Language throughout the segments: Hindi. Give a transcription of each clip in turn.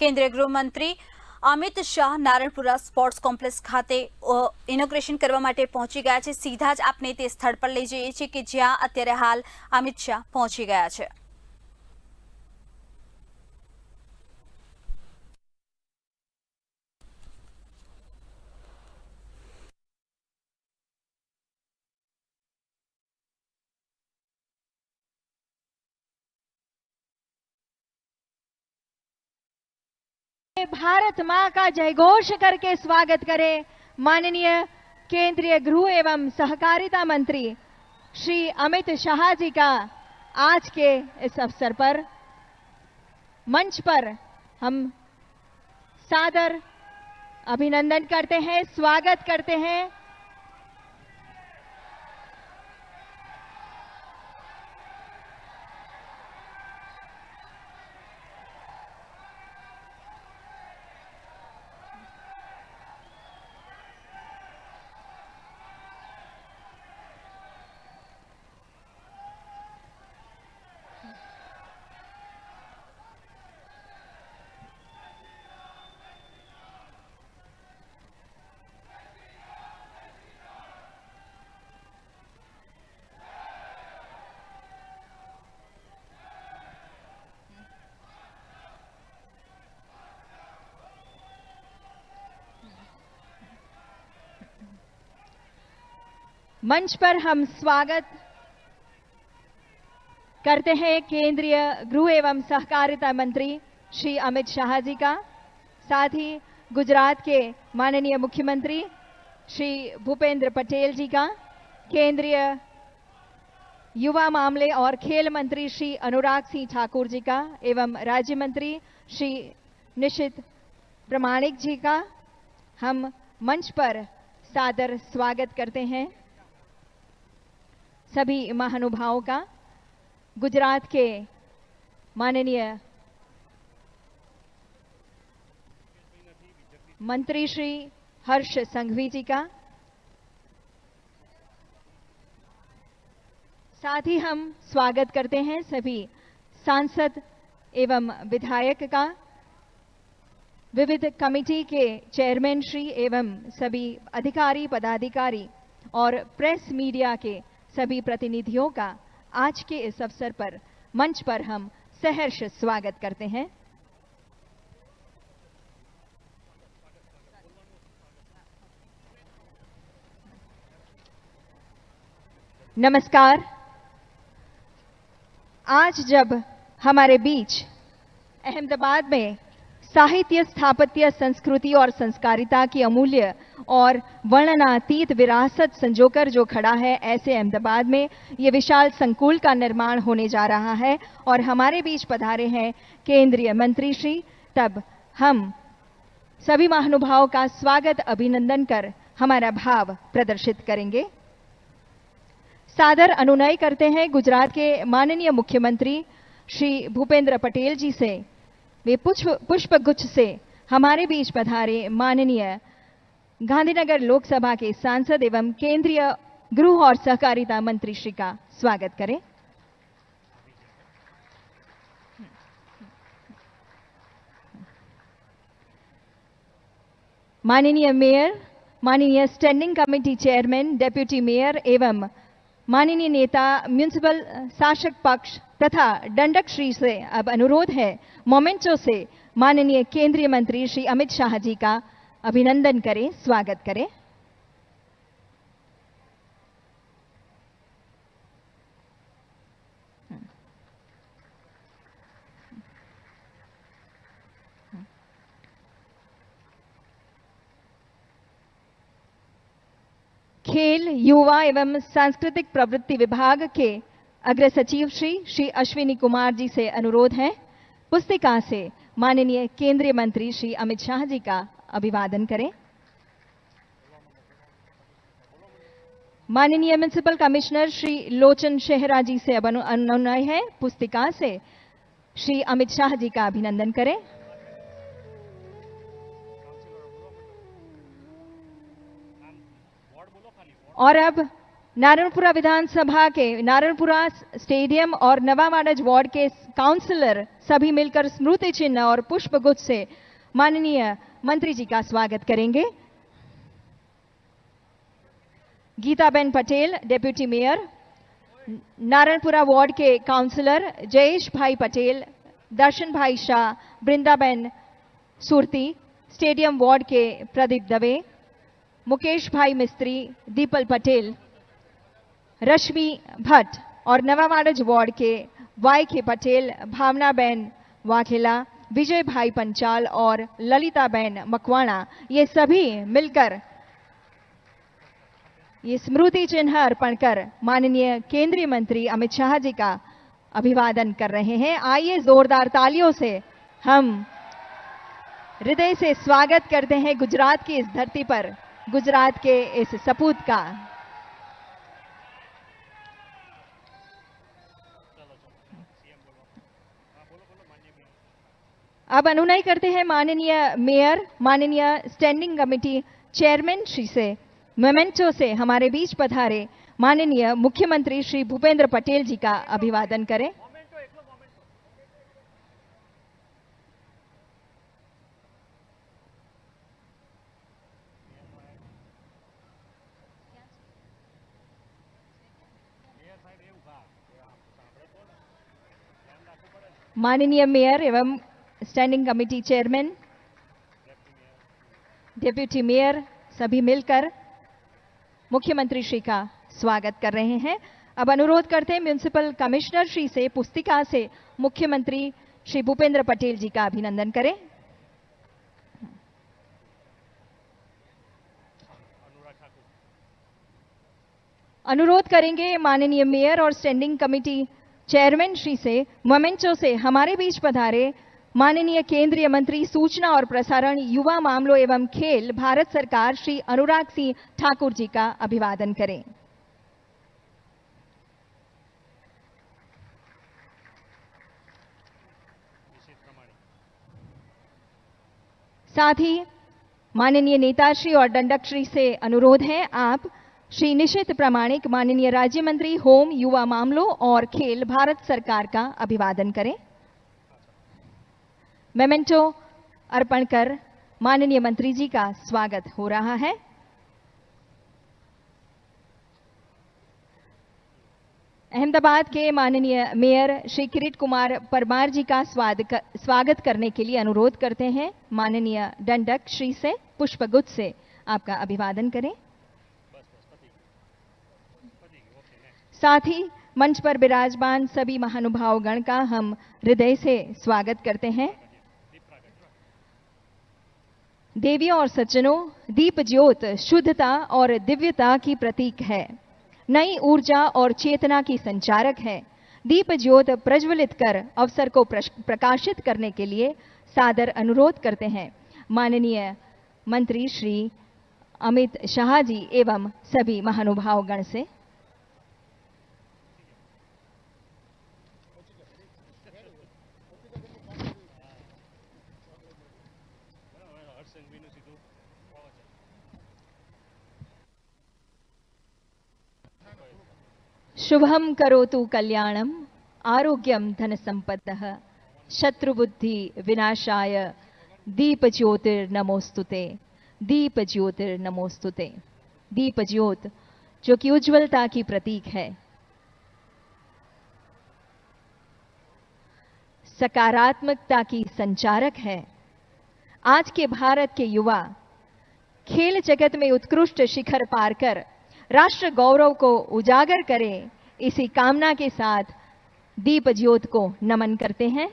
કેન્દ્રીય ગૃહમંત્રી અમિત શાહ નારણપુરા સ્પોર્ટ્સ કોમ્પ્લેક્સ ખાતે ઇનોગ્રેશન કરવા માટે પહોંચી ગયા છે। સીધા જ આપને તે સ્થળ પર લઈ જઈએ છીએ કે જ્યાં અત્યારે હાલ અમિત શાહ પહોંચી ગયા છે। भारत मां का जयघोष करके स्वागत करें माननीय केंद्रीय गृह एवं सहकारिता मंत्री श्री अमित शाह जी का। आज के इस अवसर पर मंच पर हम सादर अभिनंदन करते हैं, स्वागत करते हैं। मंच पर हम स्वागत करते हैं केंद्रीय गृह एवं सहकारिता मंत्री श्री अमित शाह जी का। साथ ही गुजरात के माननीय मुख्यमंत्री श्री भूपेंद्र पटेल जी का, केंद्रीय युवा मामले और खेल मंत्री श्री अनुराग सिंह ठाकुर जी का एवं राज्य मंत्री श्री निशित प्रमाणिक जी का हम मंच पर सादर स्वागत करते हैं। सभी महानुभावों का गुजरात के माननीय मंत्री श्री हर्ष संघवी जी का, साथ ही हम स्वागत करते हैं सभी सांसद एवं विधायक का, विविध कमेटी के चेयरमैन श्री एवं सभी अधिकारी पदाधिकारी और प्रेस मीडिया के सभी प्रतिनिधियों का आज के इस अवसर पर मंच पर हम सहर्ष स्वागत करते हैं। नमस्कार। आज जब हमारे बीच अहमदाबाद में साहित्य, स्थापत्य, संस्कृति और संस्कारिता की अमूल्य और वर्णनातीत विरासत संजोकर जो खड़ा है, ऐसे अहमदाबाद में ये विशाल संकुल का निर्माण होने जा रहा है और हमारे बीच पधारे हैं केंद्रीय मंत्री श्री, तब हम सभी महानुभावों का स्वागत अभिनंदन कर हमारा भाव प्रदर्शित करेंगे। सादर अनुनय करते हैं गुजरात के माननीय मुख्यमंत्री श्री भूपेंद्र पटेल जी से। वे पुष्प गुच्छ से हमारे बीच पधारे माननीय गांधीनगर लोकसभा के सांसद एवं केंद्रीय गृह और सहकारिता मंत्री श्री का स्वागत करें। माननीय मेयर, माननीय standing committee chairman, deputy mayor एवं माननीय नेता म्युनिसिपल शासक पक्ष तथा दंडक श्री से अब अनुरोध है मोमेंटो से माननीय केंद्रीय मंत्री श्री अमित शाह जी का अभिनंदन करें, स्वागत करें। खेल, युवा एवं सांस्कृतिक प्रवृत्ति विभाग के अग्र सचिव श्री अश्विनी कुमार जी से अनुरोध है पुस्तिका से माननीय केंद्रीय मंत्री श्री अमित शाह जी का अभिवादन करें। माननीय म्युनिसिपल कमिश्नर श्री लोचन शेहरा जी से अनुनय है पुस्तिका से श्री अमित शाह जी का अभिनंदन करें। और अब नारायणपुरा विधानसभा के नारायणपुरा स्टेडियम और नवामाडज वार्ड के काउंसलर सभी मिलकर स्मृति चिन्ह और पुष्प गुच्छ से माननीय मंत्री जी का स्वागत करेंगे। Geetaben Patel, deputy mayor, Narayanpura ward के काउंसलर जयेश भाई पटेल, दर्शन भाई शाह, बृंदाबेन सुरती, स्टेडियम वार्ड के प्रदीप दवे, मुकेश भाई मिस्त्री, दीपल पटेल, रश्मि भट्ट और नवामाडज वार्ड के वाई के पटेल, भावनाबेन वाघेला, विजय भाई पंचाल और ललिताबेन मकवाणा, ये सभी मिलकर ये स्मृति चिन्ह अर्पण कर माननीय केंद्रीय मंत्री अमित शाह जी का अभिवादन कर रहे हैं। आइए जोरदार तालियों से हम हृदय से स्वागत करते हैं गुजरात की इस धरती पर गुजरात के इस सपूत का। अब अनुनय करते हैं माननीय मेयर, माननीय स्टैंडिंग कमेटी चेयरमैन श्री से मोमेंटो से हमारे बीच पधारे माननीय मुख्यमंत्री श्री भूपेंद्र पटेल जी का अभिवादन करें। माननीय मेयर एवं standing committee chairman, deputy mayor सभी मिलकर मुख्यमंत्री श्री का स्वागत कर रहे हैं। अब अनुरोध करते हैं म्युनिसिपल कमिश्नर श्री से पुस्तिका से मुख्यमंत्री श्री भूपेंद्र पटेल जी का अभिनंदन करें। अनुरोध करेंगे माननीय मेयर और स्टैंडिंग कमेटी चेयरमैन श्री से मोमेंटो से हमारे बीच पधारे माननीय केंद्रीय मंत्री सूचना और प्रसारण, युवा मामलों एवं खेल, भारत सरकार श्री अनुराग सिंह ठाकुर जी का अभिवादन करें। साथ ही माननीय नेताश्री और दंडक श्री से अनुरोध है आप श्री निशित प्रामाणिक माननीय राज्य मंत्री होम, युवा मामलों और खेल, भारत सरकार का अभिवादन करें। मेमेंटो अर्पण कर माननीय मंत्री जी का स्वागत हो रहा है। अहमदाबाद के माननीय मेयर श्री किरीट कुमार परमार जी का स्वागत करने के लिए अनुरोध करते हैं माननीय दंडक श्री से पुष्पगुच्छ से आपका अभिवादन करें। साथ ही मंच पर विराजमान सभी महानुभाव गण का हम हृदय से स्वागत करते हैं। देवियों और सज्जनों, दीप ज्योत शुद्धता और दिव्यता की प्रतीक है, नई ऊर्जा और चेतना की संचारक है। दीप ज्योत प्रज्वलित कर अवसर को प्रकाशित करने के लिए सादर अनुरोध करते हैं माननीय मंत्री श्री अमित शाह जी एवं सभी महानुभाव गण से। शुभम करोतु कल्याणम आरोग्यम धन संपदः शत्रुबुद्धि विनाशाय दीप ज्योतिर्नमोस्तुते, दीप ज्योतिर्नमोस्तुते। दीप ज्योत जो कि उज्ज्वलता की प्रतीक है, सकारात्मकता की संचारक है। आज के भारत के युवा खेल जगत में उत्कृष्ट शिखर पार कर राष्ट्र गौरव को उजागर करें, इसी कामना के साथ दीप ज्योत को नमन करते हैं।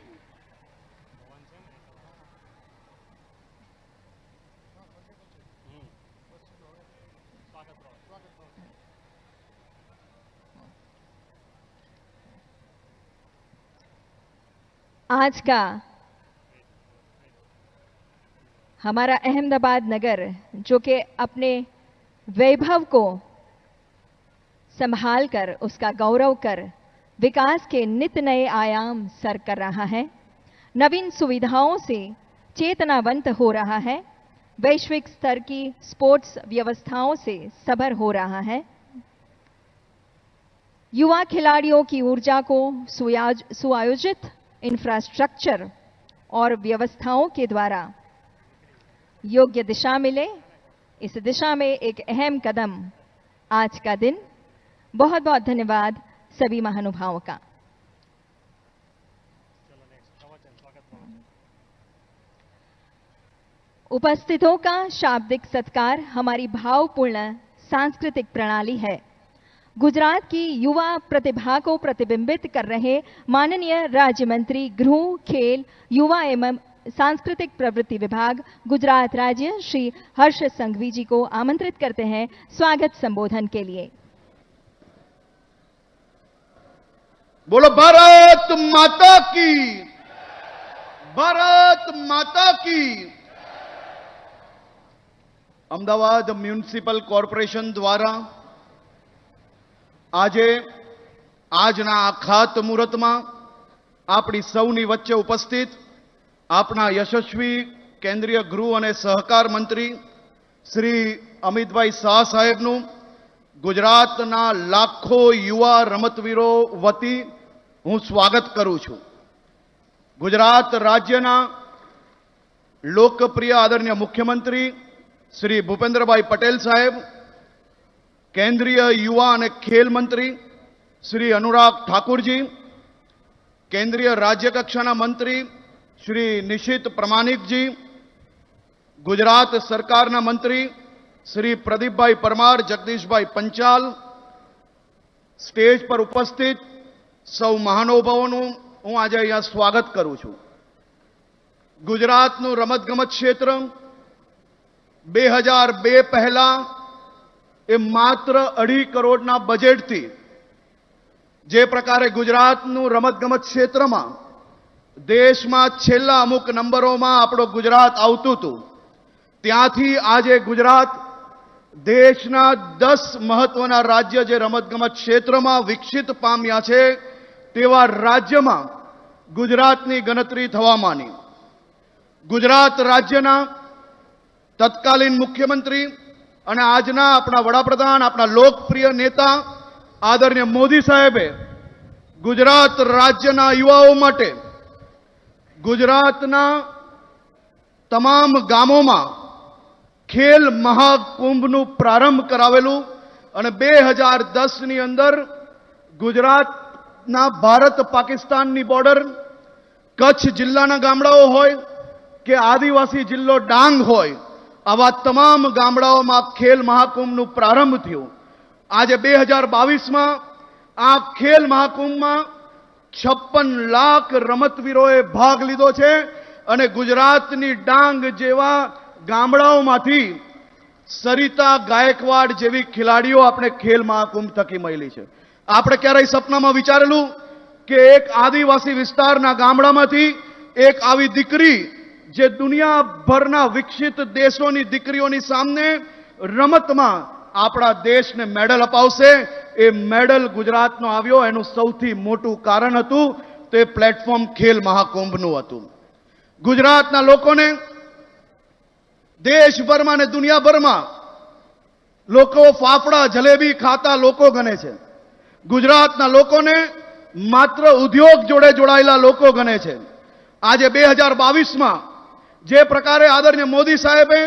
आज का हमारा अहमदाबाद नगर जो कि अपने वैभव को संभाल कर, उसका गौरव कर विकास के नित नए आयाम सर कर रहा है, नवीन सुविधाओं से चेतनावंत हो रहा है, वैश्विक स्तर की स्पोर्ट्स व्यवस्थाओं से सभर हो रहा है। युवा खिलाड़ियों की ऊर्जा को सुआयोजित इंफ्रास्ट्रक्चर और व्यवस्थाओं के द्वारा योग्य दिशा मिले, इस दिशा में एक अहम कदम आज का दिन। बहुत बहुत धन्यवाद सभी महानुभावों का। उपस्थितों का शाब्दिक सत्कार हमारी भावपूर्ण सांस्कृतिक प्रणाली है। गुजरात की युवा प्रतिभा को प्रतिबिंबित कर रहे माननीय राज्य मंत्री गृह, खेल, युवा एवं सांस्कृतिक प्रवृत्ति विभाग गुजरात राज्य श्री हर्ष संघवी जी को आमंत्रित करते हैं स्वागत संबोधन के लिए। बोलो भारत माता की, भारत माता की। अमदावाद म्युनिसिपल कॉर्पोरेशन द्वारा આજે આજના આ ખાત મુહૂર્તમાં આપણી સૌની વચ્ચે ઉપસ્થિત આપણા યશસ્વી કેન્દ્રીય ગૃહ અને સહકાર મંત્રી શ્રી અમિતભાઈ શાહ સાહેબનું ગુજરાતના લાખો યુવા રમતવીરો વતી હું સ્વાગત કરું છું। ગુજરાત રાજ્યના લોકપ્રિય આદરણીય મુખ્યમંત્રી શ્રી ભૂપેન્દ્રભાઈ પટેલ સાહેબ, केंद्रीय युवा અને खेल मंत्री श्री अनुराग ठाकुर जी, केंद्रीय राज्य कक्षाना मंत्री श्री निशित प्रमाणिक जी, गुजरात सरकारना मंत्री श्री प्रदीप भाई परमार, जगदीश भाई पंचाल, स्टेज पर उपस्थित सौ महानुभावों हूँ आज अहींया स्वागत करूं छूं। गुजरातनु रमतगमत क्षेत्र 2002 पहला એ માત્ર 2.5 કરોડના બજેટથી જે પ્રકારે ગુજરાતનું રમતગમત ક્ષેત્રમાં દેશમાં છેલ્લા અમુક નંબરોમાં આપણો ગુજરાત આવતું હતું, ત્યાંથી આજે ગુજરાત દેશના 10 મહત્વના રાજ્ય જે રમતગમત ક્ષેત્રમાં વિકસિત પામ્યા છે તેવા રાજ્યમાં ગુજરાતની ગણતરી થવા માંડી। ગુજરાત રાજ્યના તત્કાલીન મુખ્યમંત્રી અને આજના આપણા વડાપ્રધાન, આપણા લોકપ્રિય નેતા આદરણીય મોદી સાહેબે ગુજરાત રાજ્યના યુવાઓ માટે ગુજરાતના તમામ ગામોમાં ખેલ મહાકુંભનું પ્રારંભ કરાવેલું અને 2010ની અંદર ગુજરાતના ભારત પાકિસ્તાનની બોર્ડર કચ્છ જિલ્લાના ગામડાઓ હોય કે આદિવાસી જિલ્લો ડાંગ હોય, આવા તમામ ગામડાઓમાં ખેલ મહાકુંભનું પ્રારંભ થયો। આજે 2022માં આ ખેલ મહાકુંભમાં 56 લાખ રમતવીરોએ ભાગ લીધો છે અને ગુજરાતની ડાંગ જેવા ગામડાઓમાંથી સરિતા ગાયકવાડ જેવી ખેલાડીઓ આપણે ખેલ મહાકુંભ થકી મળી છે। આપણે ક્યારેય સપનામાં વિચારેલું કે એક આદિવાસી વિસ્તારના ગામડામાંથી એક આવી દીકરી જે દુનિયાભરના વિકસિત દેશોની દીકરીઓની સામે રમતમાં આપણા દેશને મેડલ અપાવશે, એ મેડલ ગુજરાતનો આવ્યો એનું સૌથી મોટું કારણ હતું તે પ્લેટફોર્મ ખેલ મહાકુંભનું હતું। ગુજરાતના લોકોને દેશભરમાં અને દુનિયાભરમાં લોકો ફાફડા જલેબી ખાતા લોકો ગણે છે। ગુજરાતના લોકોને માત્ર ઉદ્યોગ જોડે જોડાયેલા લોકો ગણે છે। આજે 2022માં જે પ્રકારે આદરણીય મોદી સાહેબે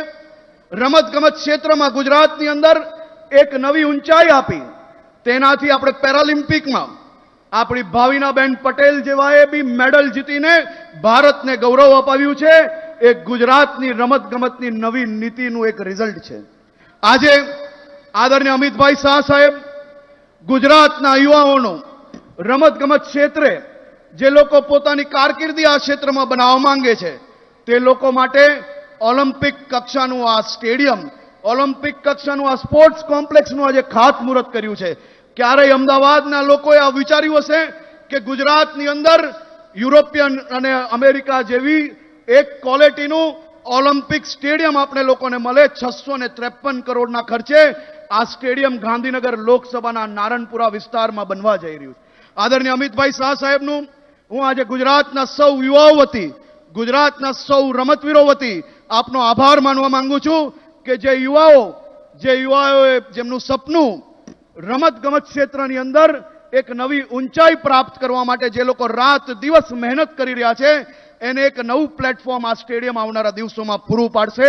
રમતગમત ક્ષેત્રમાં ગુજરાતની અંદર એક નવી ઊંચાઈ આપી, તેનાથી આપણે પેરાલિમ્પિકમાં આપણી ભાવિનાબેન પટેલ જેવાએ બી મેડલ જીતીને ભારતને ગૌરવ અપાવ્યું છે। એ ગુજરાતની રમતગમતની નવી નીતિનું એક રિઝલ્ટ છે। આજે આદરણીય અમિતભાઈ શાહ સાહેબ ગુજરાતના યુવાઓનો રમતગમત ક્ષેત્રે જે લોકો પોતાની કારકિર્દી આ ક્ષેત્રમાં બનાવવા માંગે છે તે લોકો માટે ઓલિમ્પિક કક્ષાનું આ સ્ટેડિયમ, ઓલિમ્પિક કક્ષાનું આ સ્પોર્ટ્સ કોમ્પ્લેક્સનું આજે ખાતમુહૂર્ત કર્યું છે। ક્યારેય અમદાવાદના લોકોએ આ વિચાર્યું હશે કે ગુજરાતની અંદર યુરોપિયન અને અમેરિકા જેવી એક ક્વોલિટીનું ઓલિમ્પિક સ્ટેડિયમ આપણે લોકોને મળે? 653 કરોડના ખર્ચે આ સ્ટેડિયમ ગાંધીનગર લોકસભાના નારણપુરા વિસ્તારમાં બનવા જઈ રહ્યું છે। આદરણીય અમિતભાઈ શાહ સાહેબનું હું આજે ગુજરાતના સૌ યુવાઓ વતી, ગુજરાતના સૌ રમતવીરો વતી આપનો આભાર માનવા માંગુ છું કે જે યુવાઓએ જેમનું સપનું રમતગમત ક્ષેત્રની અંદર એક નવી ઊંચાઈ પ્રાપ્ત કરવા માટે જે લોકો રાત દિવસ મહેનત કરી રહ્યા છે એને એક નવું પ્લેટફોર્મ આ સ્ટેડિયમ આવનારા દિવસોમાં પૂરું પાડશે.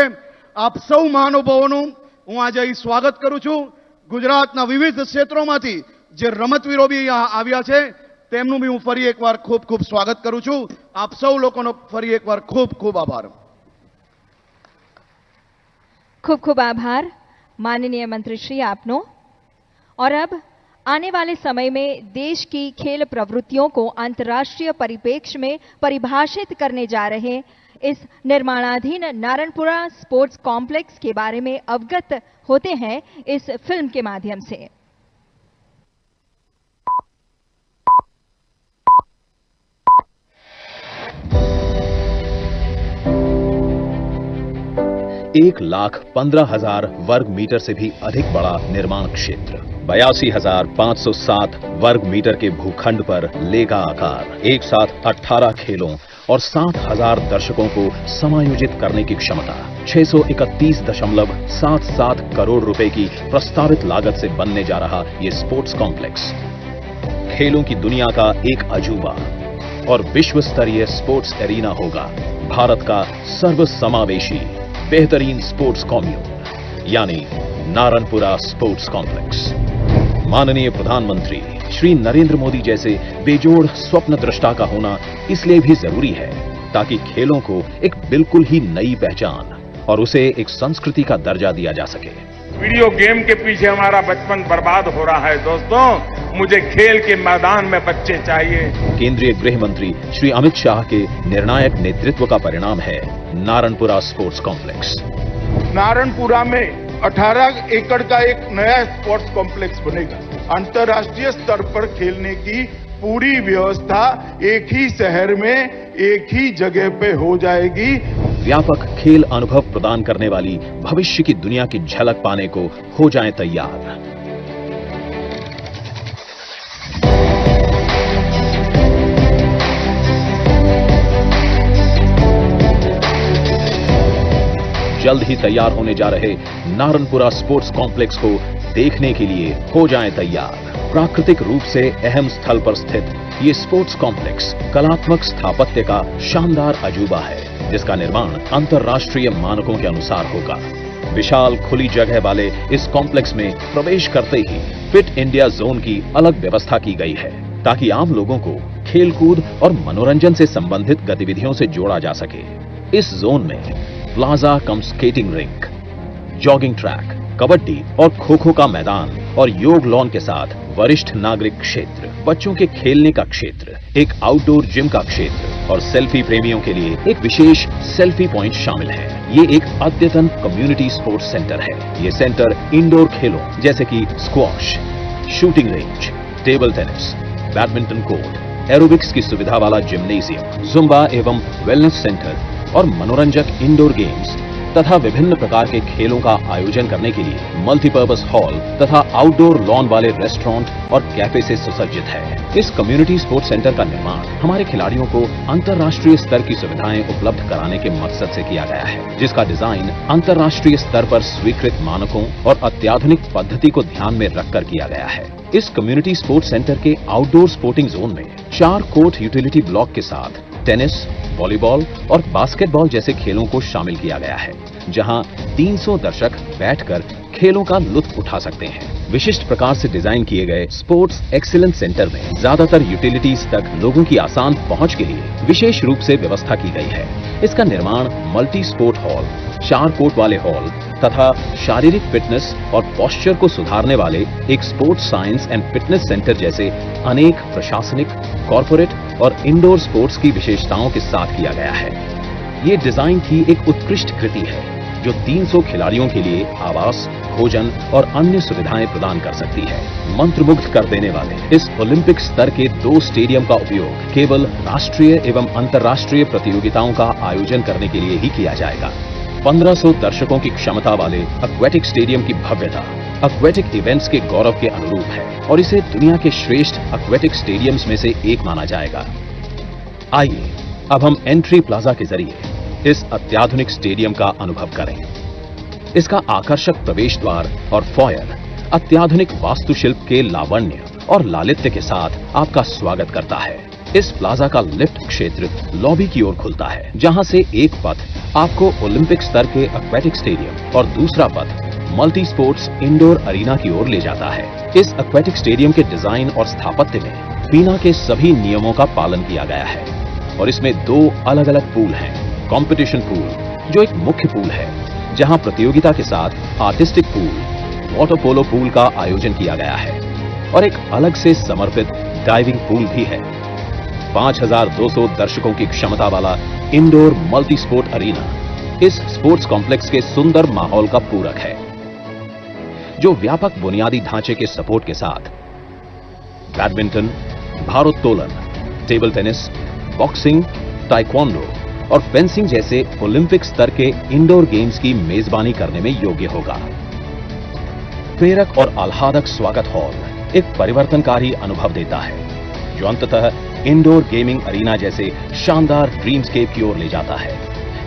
આપ સૌ મહાનુભાવોનું હું આજે અહીં સ્વાગત કરું છું. ગુજરાતના વિવિધ ક્ષેત્રોમાંથી જે રમતવીરો બી અહીંયા આવ્યા છે તેમનું બી હું ફરી એકવાર ખૂબ ખૂબ સ્વાગત કરું છું. આપ સૌ લોકોનો ફરી એકવાર ખૂબ ખૂબ આભાર. खूब खूब आभार माननीय मंत्री श्री आपनो। और अब आने वाले समय में देश की खेल प्रवृत्तियों को अंतर्राष्ट्रीय परिप्रेक्ष्य में परिभाषित करने जा रहे इस निर्माणाधीन नारायणपुरा स्पोर्ट्स कॉम्प्लेक्स के बारे में अवगत होते हैं इस फिल्म के माध्यम से। एक 1,15,000 वर्ग मीटर से भी अधिक बड़ा निर्माण क्षेत्र, 82,507 वर्ग मीटर के भूखंड पर लेगा आकार, एक साथ 18 खेलों और 60,000 दर्शकों को समायोजित करने की क्षमता, 631.77 करोड़ रुपए की प्रस्तावित लागत से बनने जा रहा ये स्पोर्ट्स कॉम्प्लेक्स खेलों की दुनिया का एक अजूबा और विश्व स्तरीय स्पोर्ट्स एरिना होगा। भारत का सर्वसमावेशी बेहतरीन स्पोर्ट्स कॉम्यून यानी नारायणपुरा स्पोर्ट्स कॉम्प्लेक्स। माननीय प्रधानमंत्री श्री नरेंद्र मोदी जैसे बेजोड़ स्वप्न दृष्टा का होना इसलिए भी जरूरी है ताकि खेलों को एक बिल्कुल ही नई पहचान और उसे एक संस्कृति का दर्जा दिया जा सके। वीडियो गेम के पीछे हमारा बचपन बर्बाद हो रहा है दोस्तों, मुझे खेल के मैदान में बच्चे चाहिए। केंद्रीय गृह मंत्री श्री अमित शाह के निर्णायक नेतृत्व का परिणाम है नारायणपुरा स्पोर्ट्स कॉम्प्लेक्स। नारायणपुरा में 18 एकड़ का एक नया स्पोर्ट्स कॉम्प्लेक्स बनेगा। अंतर्राष्ट्रीय स्तर पर खेलने की पूरी व्यवस्था एक ही शहर में एक ही जगह पे हो जाएगी। व्यापक खेल अनुभव प्रदान करने वाली भविष्य की दुनिया की झलक पाने को हो जाएं तैयार। जल्द ही तैयार होने जा रहे नारायणपुरा स्पोर्ट्स कॉम्प्लेक्स को देखने के लिए हो जाएं तैयार। प्राकृतिक रूप से अहम स्थल पर स्थित ये स्पोर्ट्स कॉम्प्लेक्स कलात्मक स्थापत्य का शानदार अजूबा है जिसका निर्माण अंतर्राष्ट्रीय मानकों के अनुसार होगा। विशाल खुली जगह वाले इस कॉम्प्लेक्स में प्रवेश करते ही फिट इंडिया जोन की अलग व्यवस्था की गई है ताकि आम लोगों को खेलकूद और मनोरंजन से संबंधित गतिविधियों से जोड़ा जा सके। इस जोन में plaza cum skating rink, jogging track, kabaddi और खो खो का मैदान और योग लॉन के साथ वरिष्ठ नागरिक क्षेत्र, बच्चों के खेलने का क्षेत्र, एक आउटडोर जिम का क्षेत्र और सेल्फी प्रेमियों के लिए एक विशेष सेल्फी पॉइंट शामिल है। ये एक अद्यतन कम्युनिटी स्पोर्ट्स सेंटर है। ये सेंटर इंडोर खेलों जैसे कि squash, shooting range, table tennis, badminton court, aerobics की सुविधा वाला जिम्नेशियम, जुम्बा एवं वेलनेस सेंटर और मनोरंजक इंडोर गेम्स तथा विभिन्न प्रकार के खेलों का आयोजन करने के लिए मल्टीपर्पज हॉल तथा आउटडोर लॉन वाले रेस्टोरेंट और कैफे से सुसज्जित है। इस कम्युनिटी स्पोर्ट्स सेंटर का निर्माण हमारे खिलाड़ियों को अंतर्राष्ट्रीय स्तर की सुविधाएं उपलब्ध कराने के मकसद से किया गया है, जिसका डिजाइन अंतर्राष्ट्रीय स्तर पर स्वीकृत मानकों और अत्याधुनिक पद्धति को ध्यान में रखकर किया गया है। इस कम्युनिटी स्पोर्ट्स सेंटर के आउटडोर स्पोर्टिंग जोन में 4 कोर्ट यूटिलिटी ब्लॉक के साथ टेनिस, वॉलीबॉल और बास्केटबॉल जैसे खेलों को शामिल किया गया है, जहां 300 दर्शक बैठकर खेलों का लुत्फ उठा सकते हैं। विशिष्ट प्रकार से डिजाइन किए गए स्पोर्ट्स एक्सीलेंस सेंटर में ज्यादातर यूटिलिटीज तक लोगों की आसान पहुंच के लिए विशेष रूप से व्यवस्था की गई है। इसका निर्माण मल्टी स्पोर्ट हॉल, 4 कोर्ट वाले हॉल तथा शारीरिक फिटनेस और पोस्चर को सुधारने वाले एक sports science and fitness centre जैसे अनेक प्रशासनिक, कॉर्पोरेट और इंडोर स्पोर्ट्स की विशेषताओं के साथ किया गया है। ये डिजाइन की एक उत्कृष्ट कृति है जो 300 खिलाड़ियों के लिए आवास, भोजन और अन्य सुविधाएं प्रदान कर सकती है। मंत्रमुग्ध कर देने वाले इस ओलंपिक स्तर के 2 स्टेडियम का उपयोग केवल राष्ट्रीय एवं अंतर्राष्ट्रीय प्रतियोगिताओं का आयोजन करने के लिए ही किया जाएगा। 1500 दर्शकों की क्षमता वाले एक्वेटिक स्टेडियम की भव्यता एक्वेटिक इवेंट्स के गौरव के अनुरूप है और इसे दुनिया के श्रेष्ठ एक्वेटिक स्टेडियम्स में से एक माना जाएगा। आइए अब हम एंट्री प्लाजा के जरिए इस अत्याधुनिक स्टेडियम का अनुभव करें। इसका आकर्षक प्रवेश द्वार और फॉयर अत्याधुनिक वास्तुशिल्प के लावण्य और लालित्य के साथ आपका स्वागत करता है। इस प्लाजा का लिफ्ट क्षेत्र लॉबी की ओर खुलता है, जहां से एक पथ आपको ओलंपिक स्तर के एक्वेटिक स्टेडियम और दूसरा पथ मल्टी स्पोर्ट्स इंडोर अरीना की ओर ले जाता है। इस एक्वेटिक स्टेडियम के डिजाइन और स्थापत्य में बीना के सभी नियमों का पालन किया गया है और इसमें 2 अलग-अलग पूल हैं। कंपटीशन पूल जो एक मुख्य पूल है, जहां प्रतियोगिता के साथ artistic pool, water polo pool का आयोजन किया गया है और एक अलग से समर्पित डाइविंग पूल भी है। 5200 दर्शकों की क्षमता वाला इंडोर मल्टी स्पोर्ट अरीना इस स्पोर्ट्स कॉम्प्लेक्स के सुंदर माहौल का पूरक है, जो व्यापक बुनियादी ढांचे के सपोर्ट के साथ बैडमिंटन, भारोत्तोलन, टेबल टेनिस, बॉक्सिंग, ताइक्वांडो और फेंसिंग जैसे ओलंपिक स्तर के इंडोर गेम्स की मेजबानी करने में योग्य होगा। प्रेरक और आह्लादक स्वागत हॉल एक परिवर्तनकारी अनुभव देता है, जो अंततः इंडोर गेमिंग अरीना जैसे शानदार ड्रीमस्केप की ओर ले जाता है,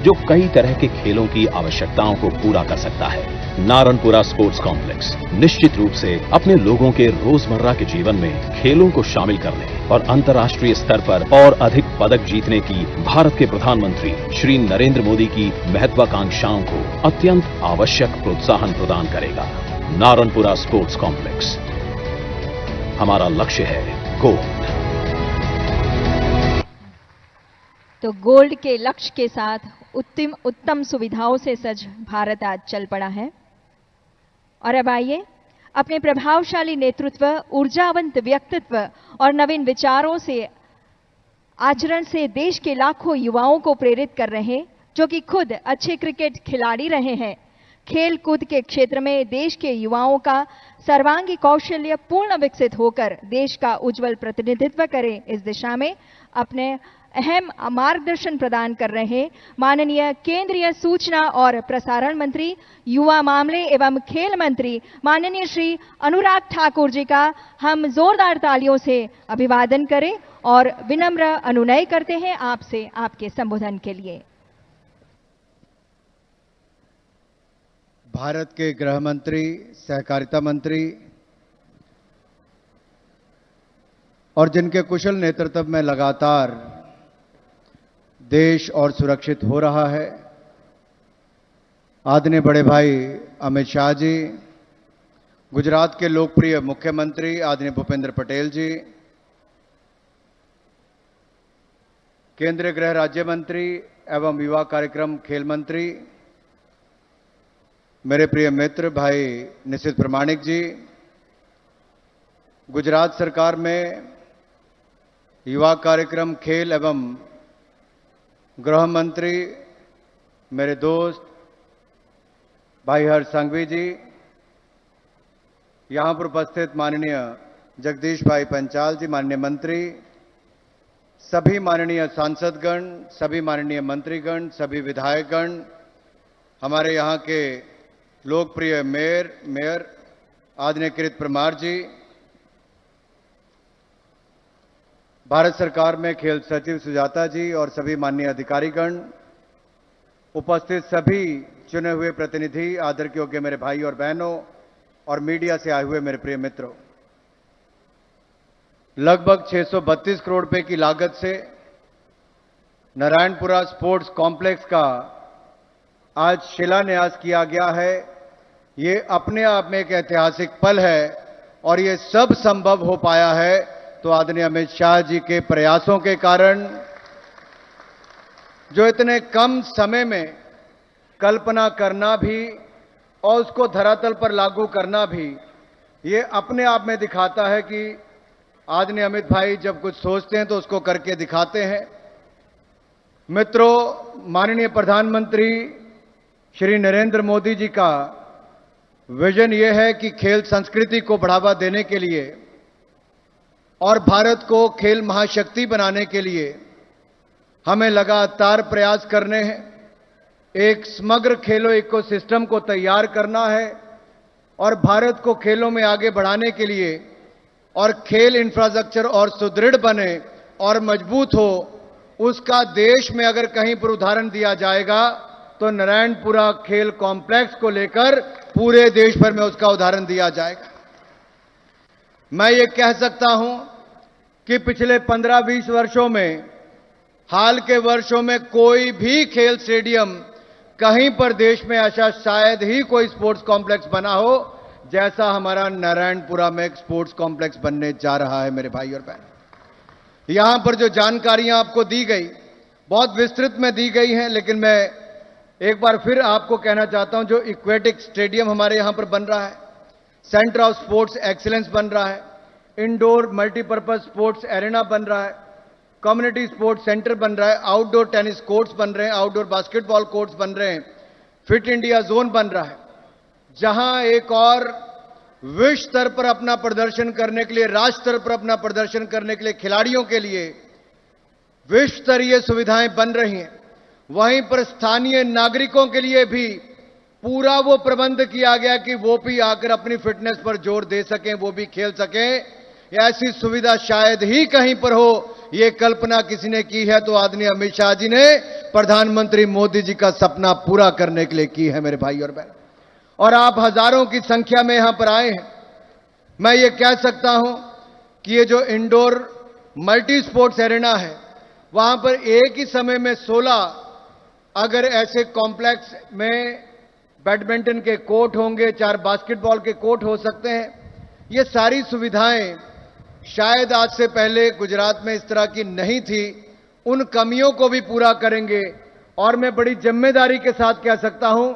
जो कई तरह के खेलों की आवश्यकताओं को पूरा कर सकता है। नारणपुरा स्पोर्ट्स कॉम्प्लेक्स निश्चित रूप से अपने लोगों के रोजमर्रा के जीवन में खेलों को शामिल करने और अंतर्राष्ट्रीय स्तर पर और अधिक पदक जीतने की भारत के प्रधानमंत्री श्री नरेंद्र मोदी की महत्वाकांक्षाओं को अत्यंत आवश्यक प्रोत्साहन प्रदान करेगा। नारणपुरा स्पोर्ट्स कॉम्प्लेक्स, हमारा लक्ष्य है गोल्ड। तो गोल्ड के लक्ष्य के साथ उत्तम सुविधाओं से सज भारत आज चल पड़ा है। और अब आइए अपने प्रभावशाली नेतृत्व, ऊर्जावंत व्यक्तित्व और नवीन विचारों से आचरण से देश के लाखों युवाओं को प्रेरित कर रहे, जो कि खुद अच्छे क्रिकेट खिलाड़ी रहे हैं, खेल कूद के क्षेत्र में देश के युवाओं का सर्वांगी कौशल्य पूर्ण विकसित होकर देश का उज्जवल प्रतिनिधित्व करे, इस दिशा में अपने अहम मार्गदर्शन प्रदान कर रहे माननीय केंद्रीय सूचना और प्रसारण मंत्री, युवा मामले एवं खेल मंत्री माननीय श्री अनुराग ठाकुर जी का हम जोरदार तालियों से अभिवादन करें और विनम्र अनुनय करते हैं आपसे आपके संबोधन के लिए। भारत के गृह मंत्री, सहकारिता मंत्री और जिनके कुशल नेतृत्व में लगातार देश और सुरक्षित हो रहा है, आदरणीय बड़े भाई अमित शाह जी, गुजरात के लोकप्रिय मुख्यमंत्री आदरणीय भूपेंद्र पटेल जी, केंद्रीय गृह राज्य मंत्री एवं युवा कार्यक्रम खेल मंत्री मेरे प्रिय मित्र भाई निशित प्रमाणिक जी, गुजरात सरकार में युवा कार्यक्रम खेल एवं गृह मंत्री मेरे दोस्त भाई हर्ष संघवी जी, यहाँ पर उपस्थित माननीय जगदीश भाई पंचाल जी, माननीय मंत्री, सभी माननीय सांसदगण, सभी माननीय मंत्रीगण, सभी विधायकगण, हमारे यहाँ के लोकप्रिय मेयर आदरणीय किरीट परमार जी, भारत सरकार में खेल सचिव सुजाता जी और सभी माननीय अधिकारीगण, उपस्थित सभी चुने हुए प्रतिनिधि, आदर के योग्य मेरे भाई और बहनों और मीडिया से आए हुए मेरे प्रिय मित्रों, लगभग 632 करोड़ रुपए की लागत से नारायणपुरा स्पोर्ट्स कॉम्प्लेक्स का आज शिलान्यास किया गया है। ये अपने आप में एक ऐतिहासिक पल है और ये सब संभव हो पाया है तो आदरणीय अमित शाह जी के प्रयासों के कारण, जो इतने कम समय में कल्पना करना भी और उसको धरातल पर लागू करना भी, ये अपने आप में दिखाता है कि आदरणीय अमित भाई जब कुछ सोचते हैं तो उसको करके दिखाते हैं। मित्रों, माननीय प्रधानमंत्री श्री नरेंद्र मोदी जी का विजन ये है कि खेल संस्कृति को बढ़ावा देने के लिए और भारत को खेल महाशक्ति बनाने के लिए हमें लगातार प्रयास करने हैं। एक समग्र खेलो इकोसिस्टम को तैयार करना है और भारत को खेलों में आगे बढ़ाने के लिए और खेल इंफ्रास्ट्रक्चर और सुदृढ़ बने और मजबूत हो, उसका देश में अगर कहीं पर उदाहरण दिया जाएगा तो नारायणपुरा खेल कॉम्प्लेक्स को लेकर पूरे देश भर में उसका उदाहरण दिया जाएगा। मैं ये कह सकता हूं कि पिछले 15-20 वर्षों में, हाल के वर्षों में कोई भी खेल स्टेडियम कहीं पर देश में ऐसा शायद ही कोई स्पोर्ट्स कॉम्प्लेक्स बना हो जैसा हमारा नारायणपुरा में एक स्पोर्ट्स कॉम्प्लेक्स बनने जा रहा है मेरे भाई और बहन। यहां पर जो जानकारियां आपको दी गई बहुत विस्तृत में दी गई हैं, लेकिन मैं एक बार फिर आपको कहना चाहता हूं, जो इक्वेटिक स्टेडियम हमारे यहां पर बन रहा है, सेंटर ऑफ स्पोर्ट्स एक्सीलेंस बन रहा है, इंडोर मल्टीपर्पज स्पोर्ट्स एरेना बन रहा है, कम्युनिटी स्पोर्ट्स सेंटर बन रहा है, आउटडोर टेनिस कोर्ट्स बन रहे हैं, आउटडोर बास्केटबॉल कोर्ट्स बन रहे हैं, फिट इंडिया जोन बन रहा है, जहां एक और विश्व स्तर पर अपना प्रदर्शन करने के लिए, राष्ट्र स्तर पर अपना प्रदर्शन करने के लिए खिलाड़ियों के लिए विश्व स्तरीय सुविधाएं बन रही हैं। वहीं पर स्थानीय नागरिकों के लिए भी पूरा वो प्रबंध किया गया कि वो भी आकर अपनी फिटनेस पर जोर दे सकें, वो भी खेल सकें। ऐसी सुविधा शायद ही कहीं पर हो, ये कल्पना किसी ने की है तो आदरणीय अमित शाह जी ने प्रधानमंत्री मोदी जी का सपना पूरा करने के लिए की है मेरे भाई और बहन। और आप हजारों की संख्या में यहां पर आए हैं। मैं ये कह सकता हूं कि ये जो इंडोर मल्टी स्पोर्ट्स एरेना है, वहां पर एक ही समय में 16 अगर ऐसे कॉम्प्लेक्स में बैडमिंटन के कोर्ट होंगे, 4 बास्केटबॉल के कोर्ट हो सकते हैं। ये सारी सुविधाएं शायद आज से पहले गुजरात में इस तरह की नहीं थी, उन कमियों को भी पूरा करेंगे। और मैं बड़ी जिम्मेदारी के साथ कह सकता हूं,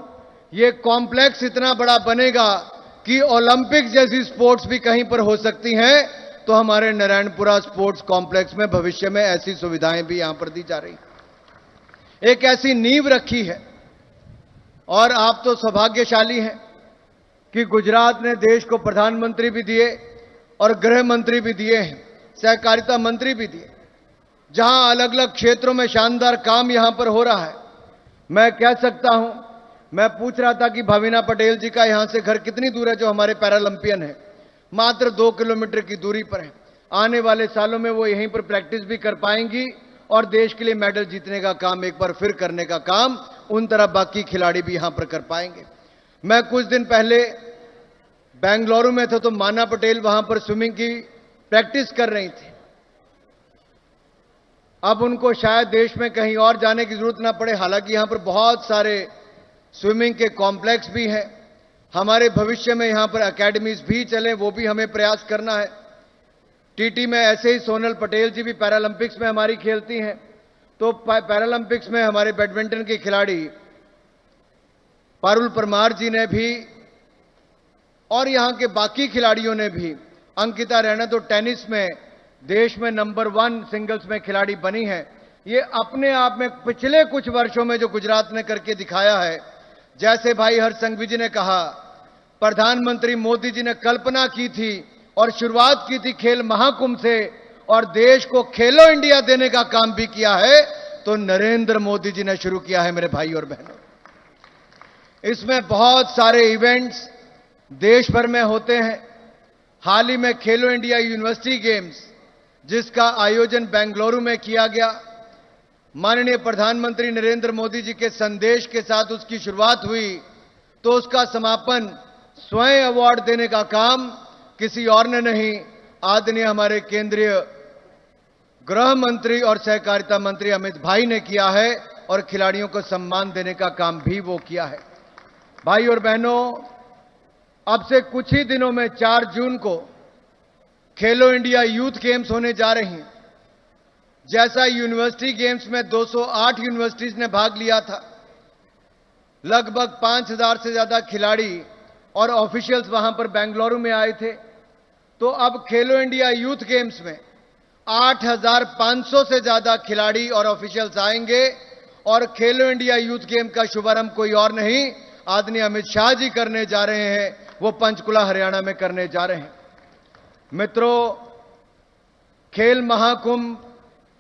ये कॉम्प्लेक्स इतना बड़ा बनेगा कि ओलंपिक जैसी स्पोर्ट्स भी कहीं पर हो सकती हैं। तो हमारे नारायणपुरा स्पोर्ट्स कॉम्प्लेक्स में भविष्य में ऐसी सुविधाएं भी यहां पर दी जा रही, एक ऐसी नींव रखी है। और आप तो सौभाग्यशाली हैं कि गुजरात ने देश को प्रधानमंत्री भी दिए और गृह मंत्री भी दिए हैं, सहकारिता मंत्री भी दिए, जहां अलग अलग क्षेत्रों में शानदार काम यहां पर हो रहा है। मैं कह सकता हूं, मैं पूछ रहा था कि भाविना पटेल जी का यहां से घर कितनी दूर है, जो हमारे पैरालंपियन है, मात्र 2 किलोमीटर की दूरी पर है। आने वाले सालों में वो यहीं पर प्रैक्टिस भी कर पाएंगी और देश के लिए मेडल जीतने का काम एक बार फिर करने का काम उन तरह बाकी खिलाड़ी भी यहां पर कर पाएंगे। मैं कुछ दिन पहले बेंगलुरु में था तो माना पटेल वहां पर स्विमिंग की प्रैक्टिस कर रही थी। अब उनको शायद देश में कहीं और जाने की जरूरत ना पड़े, हालांकि यहां पर बहुत सारे स्विमिंग के कॉम्प्लेक्स भी हैं। हमारे भविष्य में यहां पर एकेडमीज भी चले, वो भी हमें प्रयास करना है। टीटी में ऐसे ही सोनल पटेल जी भी पैरालंपिक्स में हमारी खेलती हैं, तो पैरालंपिक्स में हमारे बैडमिंटन के खिलाड़ी पारुल परमार जी ने भी और यहां के बाकी खिलाड़ियों ने भी, अंकिता रैना तो टेनिस में देश में नंबर 1 सिंगल्स में खिलाड़ी बनी है। ये अपने आप में पिछले कुछ वर्षों में जो गुजरात ने करके दिखाया है, जैसे भाई हरसंघवी जी ने कहा, प्रधानमंत्री मोदी जी ने कल्पना की थी और शुरुआत की थी खेल महाकुंभ से और देश को खेलो इंडिया देने का काम भी किया है, तो नरेंद्र मोदी जी ने शुरू किया है मेरे भाई और बहनों। इसमें बहुत सारे इवेंट्स देश भर में होते हैं। हाल ही में खेलो इंडिया यूनिवर्सिटी गेम्स, जिसका आयोजन बेंगलुरु में किया गया, माननीय प्रधानमंत्री नरेंद्र मोदी जी के संदेश के साथ उसकी शुरुआत हुई, तो उसका समापन स्वयं अवार्ड देने का काम किसी और ने नहीं, आदरणीय हमारे केंद्रीय गृह मंत्री और सहकारिता मंत्री अमित भाई ने किया है और खिलाड़ियों को सम्मान देने का काम भी वो किया है। भाई और बहनों, अब से कुछ ही दिनों में 4 जून को खेलो इंडिया यूथ गेम्स होने जा रही हैं। जैसा यूनिवर्सिटी गेम्स में 208 यूनिवर्सिटीज ने भाग लिया था, लगभग 5000 से ज्यादा खिलाड़ी और ऑफिशियल्स वहां पर बेंगलुरु में आए थे, तो अब खेलो इंडिया यूथ गेम्स में 8500 से ज्यादा खिलाड़ी और ऑफिशियल्स आएंगे और खेलो इंडिया यूथ गेम का शुभारंभ कोई और नहीं, आदरणीय अमित शाह जी करने जा रहे हैं। वो पंचकुला हरियाणा में करने जा रहे हैं। मित्रों, खेल महाकुंभ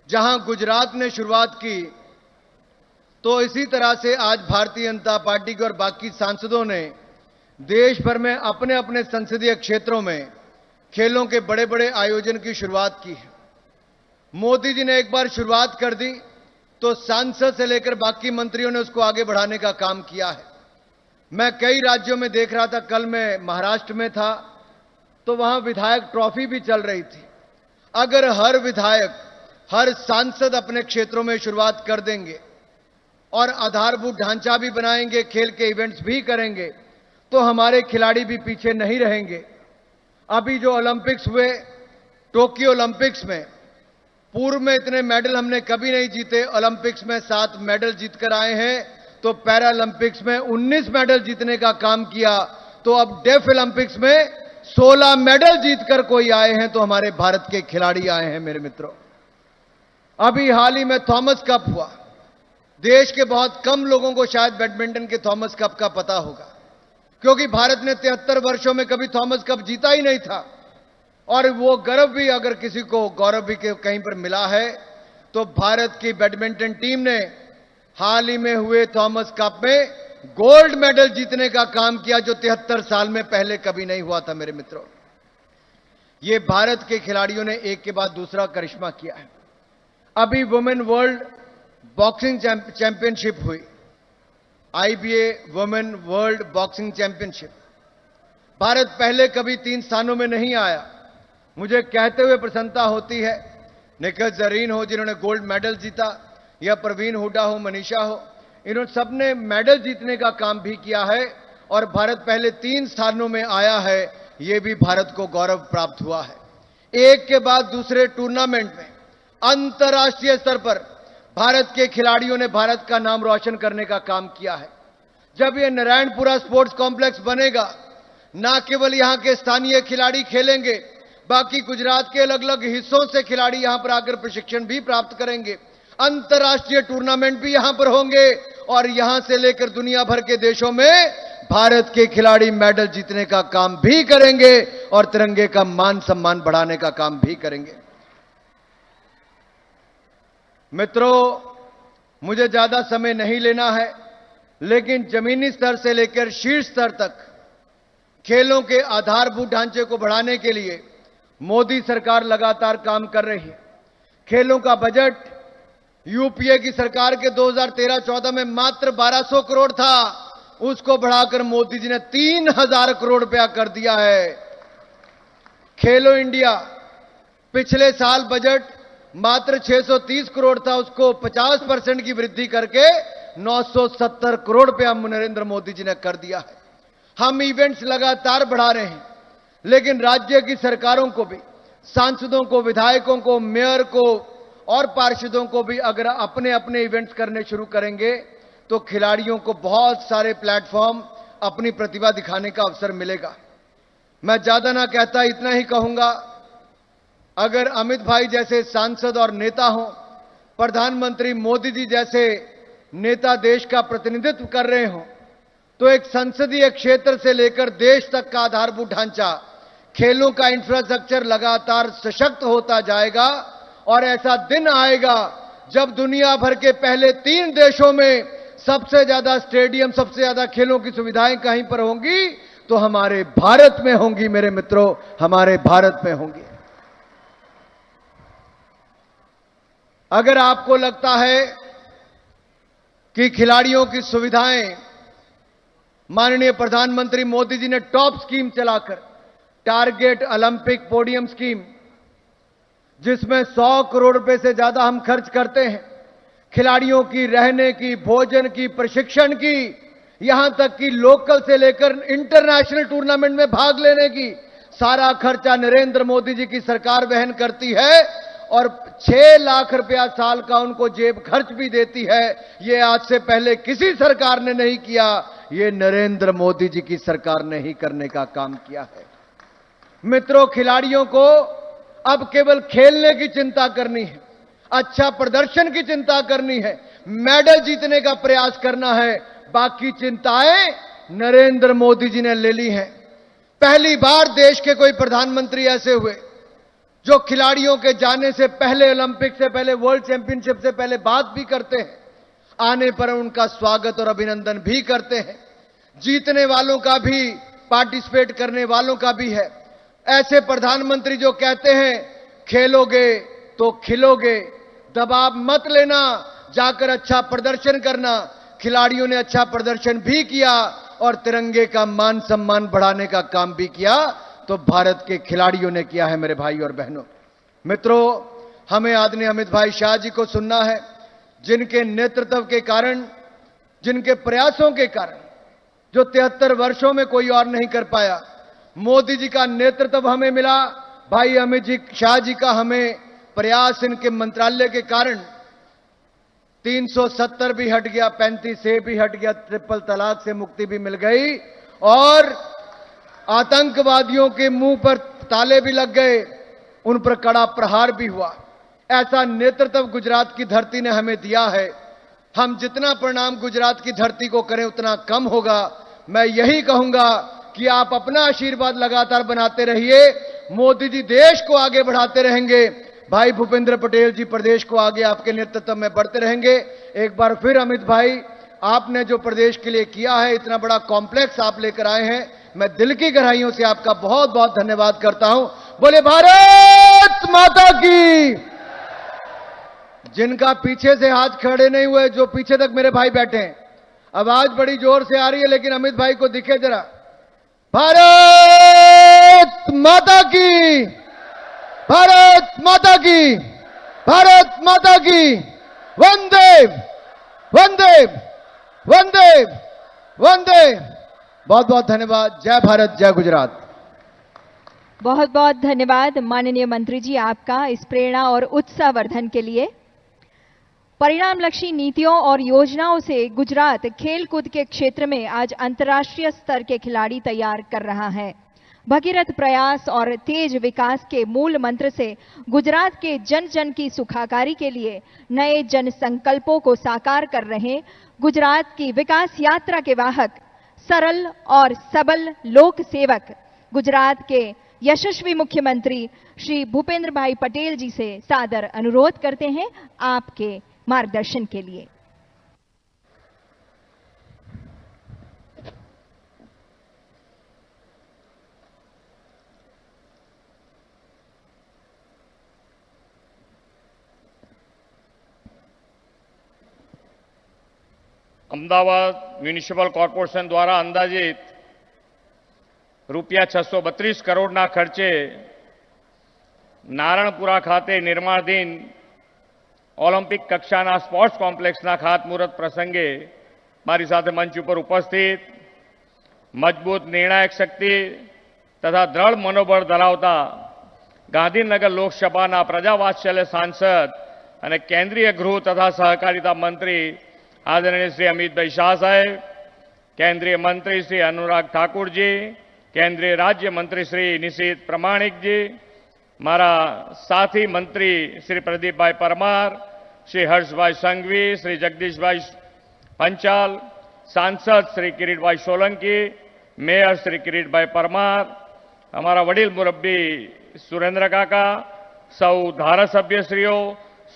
जहां गुजरात ने शुरुआत की, तो इसी तरह से आज भारतीय जनता पार्टी के और बाकी सांसदों ने देश भर में अपने अपने संसदीय क्षेत्रों में खेलों के बड़े बड़े आयोजन की शुरुआत की है। मोदी जी ने एक बार शुरुआत कर दी तो सांसद से लेकर बाकी मंत्रियों ने उसको आगे बढ़ाने का काम किया है। मैं कई राज्यों में देख रहा था, कल मैं महाराष्ट्र में था, तो वहां विधायक ट्रॉफी भी चल रही थी। अगर हर विधायक, हर सांसद अपने क्षेत्रों में शुरुआत कर देंगे और आधारभूत ढांचा भी बनाएंगे, खेल के इवेंट्स भी करेंगे, तो हमारे खिलाड़ी भी पीछे नहीं रहेंगे। अभी जो ओलंपिक्स हुए, टोक्यो ओलंपिक्स में पूर्व में इतने मेडल हमने कभी नहीं जीते। ओलंपिक्स में 7 मेडल जीतकर आए हैं, तो पैरालंपिक्स में 19 मेडल जीतने का काम किया। तो अब डेफ ओलंपिक्स में 16 मेडल जीतकर कोई आए हैं, तो हमारे भारत के खिलाड़ी आए हैं मेरे मित्रों। अभी हाल ही में थॉमस कप हुआ। देश के बहुत कम लोगों को शायद बैडमिंटन के थॉमस कप का पता होगा, क्योंकि भारत ने 73 वर्षों में कभी थॉमस कप जीता ही नहीं था। और वो गौरव भी, अगर किसी को गौरव भी कहीं पर मिला है, तो भारत की बैडमिंटन टीम ने हाल ही में हुए थॉमस कप में गोल्ड मेडल जीतने का काम किया, जो 73 साल में पहले कभी नहीं हुआ था मेरे मित्रों। ये भारत के खिलाड़ियों ने एक के बाद दूसरा करिश्मा किया है। अभी वुमेन वर्ल्ड बॉक्सिंग चैंपियनशिप हुई, IBA women world boxing championship. Bharat पहले कभी 3 स्थानों में नहीं आया। मुझे कहते हुए प्रसन्नता होती है, निखत जरीन हो जिन्होंने गोल्ड मेडल जीता, या प्रवीण हुड्डा हो, मनीषा हो, इन्होंने सबने मेडल जीतने का काम भी किया है और भारत पहले 3 स्थानों में आया है। यह भी भारत को गौरव प्राप्त हुआ है। एक के बाद दूसरे टूर्नामेंट में अंतर्राष्ट्रीय स्तर पर भारत के खिलाड़ियों ने भारत का नाम रोशन करने का काम किया है। जब यह नारायणपुरा स्पोर्ट्स कॉम्प्लेक्स बनेगा, न केवल यहां के स्थानीय खिलाड़ी खेलेंगे, बाकी गुजरात के अलग अलग हिस्सों से खिलाड़ी यहां पर आकर प्रशिक्षण भी प्राप्त करेंगे। अंतर्राष्ट्रीय टूर्नामेंट भी यहां पर होंगे और यहां से लेकर दुनिया भर के देशों में भारत के खिलाड़ी मेडल जीतने का काम भी करेंगे और तिरंगे का मान सम्मान बढ़ाने का काम भी करेंगे। मित्रों, मुझे ज्यादा समय नहीं लेना है, लेकिन जमीनी स्तर से लेकर शीर्ष स्तर तक खेलों के आधारभूत ढांचे को बढ़ाने के लिए मोदी सरकार लगातार काम कर रही है। खेलों का बजट यूपीए की सरकार के 2013-14 में मात्र 1200 करोड़ था, उसको बढ़ाकर मोदी जी ने 3000 करोड़ रुपया कर दिया है। खेलो इंडिया पिछले साल बजट मात्र 630 करोड़ था, उसको 50% की वृद्धि करके 970 करोड़ रुपया नरेंद्र मोदी जी ने कर दिया है। हम इवेंट्स लगातार बढ़ा रहे हैं, लेकिन राज्य की सरकारों को भी, सांसदों को, विधायकों को, मेयर को और पार्षदों को भी अगर अपने अपने इवेंट्स करने शुरू करेंगे, तो खिलाड़ियों को बहुत सारे प्लेटफॉर्म अपनी प्रतिभा दिखाने का अवसर मिलेगा। मैं ज्यादा ना कहता, इतना ही कहूंगा, अगर अमित भाई जैसे सांसद और नेता हो, प्रधानमंत्री मोदी जी जैसे नेता देश का प्रतिनिधित्व कर रहे हो, तो एक संसदीय क्षेत्र से लेकर देश तक का आधारभूत ढांचा, खेलों का इंफ्रास्ट्रक्चर लगातार सशक्त होता जाएगा। और ऐसा दिन आएगा जब दुनिया भर के पहले 3 देशों में सबसे ज्यादा स्टेडियम, सबसे ज्यादा खेलों की सुविधाएं कहीं पर होंगी, तो हमारे भारत में होंगी मेरे मित्रों, हमारे भारत में होंगी। अगर आपको लगता है कि खिलाड़ियों की सुविधाएं, माननीय प्रधानमंत्री मोदी जी ने टॉप स्कीम चलाकर टारगेट ओलंपिक पोडियम स्कीम, जिसमें 100 करोड़ रुपए से ज्यादा हम खर्च करते हैं, खिलाड़ियों की रहने की, भोजन की, प्रशिक्षण की, यहां तक कि लोकल से लेकर इंटरनेशनल टूर्नामेंट में भाग लेने की सारा खर्चा नरेंद्र मोदी जी की सरकार वहन करती है और 6 लाख रुपया साल का उनको जेब खर्च भी देती है। ये आज से पहले किसी सरकार ने नहीं किया, ये नरेंद्र मोदी जी की सरकार ने ही करने का काम किया है। मित्रों, खिलाड़ियों को अब केवल खेलने की चिंता करनी है, अच्छा प्रदर्शन की चिंता करनी है, मेडल जीतने का प्रयास करना है। बाकी चिंताएं नरेंद्र मोदी जी ने ले ली हैं। पहली बार देश के कोई प्रधानमंत्री ऐसे हुए जो खिलाड़ियों के जाने से पहले, ओलंपिक से पहले, वर्ल्ड चैंपियनशिप से पहले बात भी करते हैं, आने पर उनका स्वागत और अभिनंदन भी करते हैं। जीतने वालों का भी, पार्टिसिपेट करने वालों का भी है। ऐसे प्रधानमंत्री जो कहते हैं खेलोगे तो खिलोगे, दबाव मत लेना, जाकर अच्छा प्रदर्शन करना। खिलाड़ियों ने अच्छा प्रदर्शन भी किया और तिरंगे का मान सम्मान बढ़ाने का काम भी किया। तो भारत के खिलाड़ियों ने किया है मेरे भाई और बहनों। मित्रों, हमें आदरणीय अमित भाई शाह जी को सुनना है, जिनके नेतृत्व के कारण, जिनके प्रयासों के कारण, जो 73 वर्षों में कोई और नहीं कर पाया। मोदी जी का नेतृत्व हमें मिला, भाई अमित जी शाह जी का हमें प्रयास, इनके मंत्रालय के कारण 370 भी हट गया, 35 से भी हट गया, ट्रिपल तलाक से मुक्ति भी मिल गई और आतंकवादियों के मुंह पर ताले भी लग गए, उन पर कड़ा प्रहार भी हुआ। ऐसा नेतृत्व गुजरात की धरती ने हमें दिया है। हम जितना प्रणाम गुजरात की धरती को करें उतना कम होगा। मैं यही कहूंगा कि आप अपना आशीर्वाद लगातार बनाते रहिए। मोदी जी देश को आगे बढ़ाते रहेंगे, भाई भूपेंद्र पटेल जी प्रदेश को आगे आपके नेतृत्व में बढ़ते रहेंगे। एक बार फिर अमित भाई, आपने जो प्रदेश के लिए किया है, इतना बड़ा कॉम्प्लेक्स आप लेकर आए हैं, मैं दिल की गहराइयों से आपका बहुत बहुत धन्यवाद करता हूं। बोले भारत माता की। जिनका पीछे से हाथ खड़े नहीं हुए, जो पीछे तक मेरे भाई बैठे हैं, आवाज बड़ी जोर से आ रही है, लेकिन अमित भाई को दिखे जरा। भारत माता की, भारत माता की, भारत माता की। वंदे वंदे वंदे वंदे। बहुत बहुत धन्यवाद। जय भारत, जय गुजरात। बहुत बहुत धन्यवाद माननीय मंत्री जी आपका इस प्रेरणा और उत्साहवर्धन के लिए। परिणामलक्षी नीतियों और योजनाओं से गुजरात खेलकूद के क्षेत्र में आज अंतर्राष्ट्रीय स्तर के खिलाड़ी तैयार कर रहा है। भगीरथ प्रयास और तेज विकास के मूल मंत्र से गुजरात के जन जन की सुखाकारी के लिए नए जन संकल्पों को साकार कर रहे गुजरात की विकास यात्रा के वाहक, सरल और सबल लोक सेवक, गुजरात के यशस्वी मुख्यमंत्री श्री भूपेंद्र भाई पटेल जी से सादर अनुरोध करते हैं आपके मार्गदर्शन के लिए। અમદાવાદ મ્યુનિસિપલ કોર્પોરેશન દ્વારા અંદાજિત રૂપિયા 632 કરોડના ખર્ચે નારણપુરા ખાતે નિર્માણાધીન ઓલિમ્પિક કક્ષાના સ્પોર્ટ્સ કોમ્પ્લેક્સના ખાતમુહૂર્ત પ્રસંગે મારી સાથે મંચ ઉપર ઉપસ્થિત મજબૂત નિર્ણાયક શક્તિ તથા દ્રઢ મનોબળ ધરાવતા ગાંધીનગર લોકસભાના પ્રજાવાત્સલ્ય સાંસદ અને કેન્દ્રીય ગૃહ તથા સહકારિતા મંત્રી आदरणीय श्री अमित भाई शाह साहेब, केंद्रीय मंत्री श्री अनुराग ठाकुर जी, केंद्रीय राज्य मंत्री श्री निशित प्रमाणिक जी, मारा साथी मंत्री श्री प्रदीप भाई परमार, श्री हर्ष भाई संघवी, श्री जगदीश भाई पंचाल, सांसद श्री किरीट भाई सोलंकी, मेयर श्री किरीट भाई परमार, हमारा वडील मुरब्बी सुरेंद्र काका, सौ धारासभ्यश्रीओ,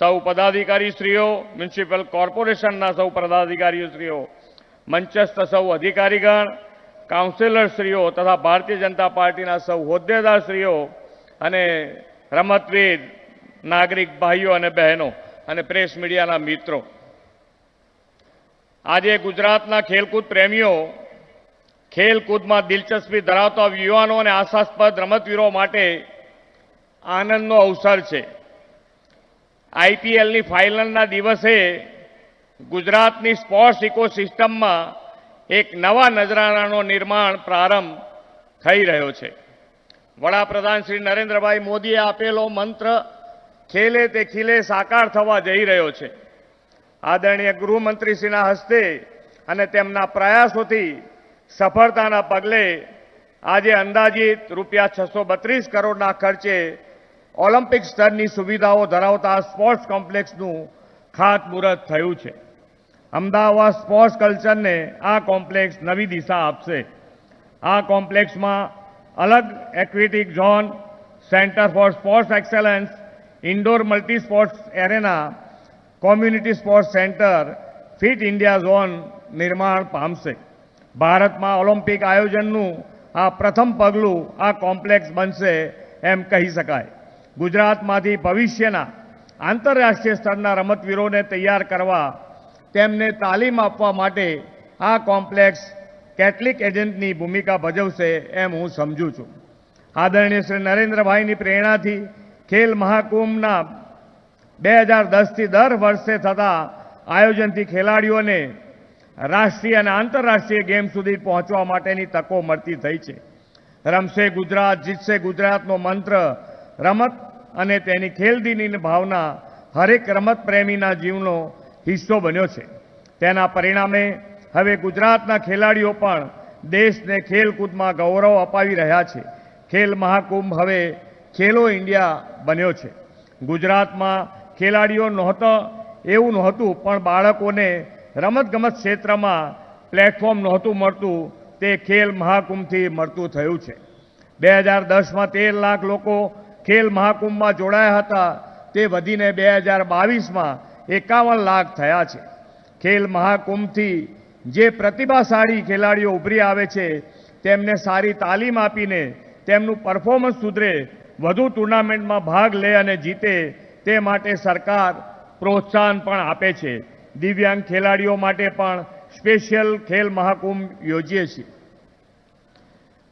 सौ पदाधिकारीश्रीओ, म्युनिसिपल कोर्पोरेशनना सौ पदाधिकारीश्रीओ, मंचस्थ सौ अधिकारीगण, काउंसिलरश्रीओ तथा भारतीय जनता पार्टीना सौ होद्देदारश्रीओ अने रमतवीर नागरिक भाईओ अने बहनों अने प्रेस मीडियाना मित्रों, आजे गुजरातना खेलकूद प्रेमीओ, खेलकूदमां दिलचस्पी धरावता युवानों अने आशास्पद रमतवीरों माटे आनंदनो अवसर छे। आईपीएलनी फाइनलना दिवसे गुजरातनी स्पोर्ट्स इकोसिस्टममां एक नवा नजरानानो निर्माण प्रारंभ थई रह्यो छे। वडाप्रधान श्री नरेन्द्रभाई मोदीए आपेलो मंत्र खेले ते खिले साकार थवा जई रह्यो छे। आदरणीय गृहमंत्रीश्रीना हस्ते अने तेमना प्रयासोथी सफलताना पगले आज अंदाजित रूपिया 632 करोड़ना खर्चे ओलंपिक स्तरनी सुविधाओं धरावता स्पोर्ट्स कॉम्प्लेक्सनु खातमुहूर्त थयुं छे। अमदावाद स्पोर्ट्स कल्चर ने आ कॉम्प्लेक्स नवी दिशा आपशे। आ कॉम्प्लेक्स में अलग aquatic zone, centre for sports excellence, indoor multi sports arena, community sports centre, fit India zone निर्माण पामशे। भारत में ओलंपिक आयोजननु आ प्रथम पगलू आ कॉम्प्लेक्स बनशे एम कही शकाय। गुजरातमांथी भविष्यना आंतरराष्ट्रीय स्तरना रमतवीरोने तैयार करवा, तेमने तालीम आपवा माटे आ कॉम्प्लेक्स કેટલીક એજન્ટની ભૂમિકા ભજવશે એમ હું સમજુ છું। આદરણીય શ્રી નરેન્દ્રભાઈની પ્રેરણાથી ખેલ મહાકુંભના 2010થી દર વર્ષે થતા આયોજનથી ખેલાડીઓને રાષ્ટ્રીય અને આંતરરાષ્ટ્રીય ગેમ સુધી પહોંચવા માટેની તકો મળતી થઈ છે. રમશે ગુજરાત, જીતશે ગુજરાતનો મંત્ર રમત અને તેની ખેલદિલીની ભાવના હરેક રમત પ્રેમીના જીવનો હિસ્સો બન્યો છે. તેના પરિણામે હવે ગુજરાતના ખેલાડીઓ પણ દેશને ખેલકૂદમાં ગૌરવ અપાવી રહ્યા છે. ખેલ મહાકુંભ હવે ખેલો ઇન્ડિયા બન્યો છે. ગુજરાતમાં ખેલાડીઓ એવું નહોતું, પણ બાળકોને રમતગમત ક્ષેત્રમાં પ્લેટફોર્મ નહોતું મળતું, તે ખેલ મહાકુંભથી મળતું થયું છે. 2010માં 13 લાખ લોકો ખેલ મહાકુંભમાં જોડાયા હતા, તે વધીને 2022માં 51 લાખ થયા છે. ખેલ મહાકુંભથી જે પ્રતિભાશાળી ખેલાડીઓ ઉભરી આવે છે, તેમને સારી તાલીમ આપીને તેમનું પરફોર્મન્સ સુધરે, વધુ ટુર્નામેન્ટમાં ભાગ લે અને જીતે, તે માટે સરકાર પ્રોત્સાહન પણ આપે છે. દિવ્યાંગ ખેલાડીઓ માટે પણ સ્પેશિયલ ખેલ મહાકુંભ યોજીએ છીએ.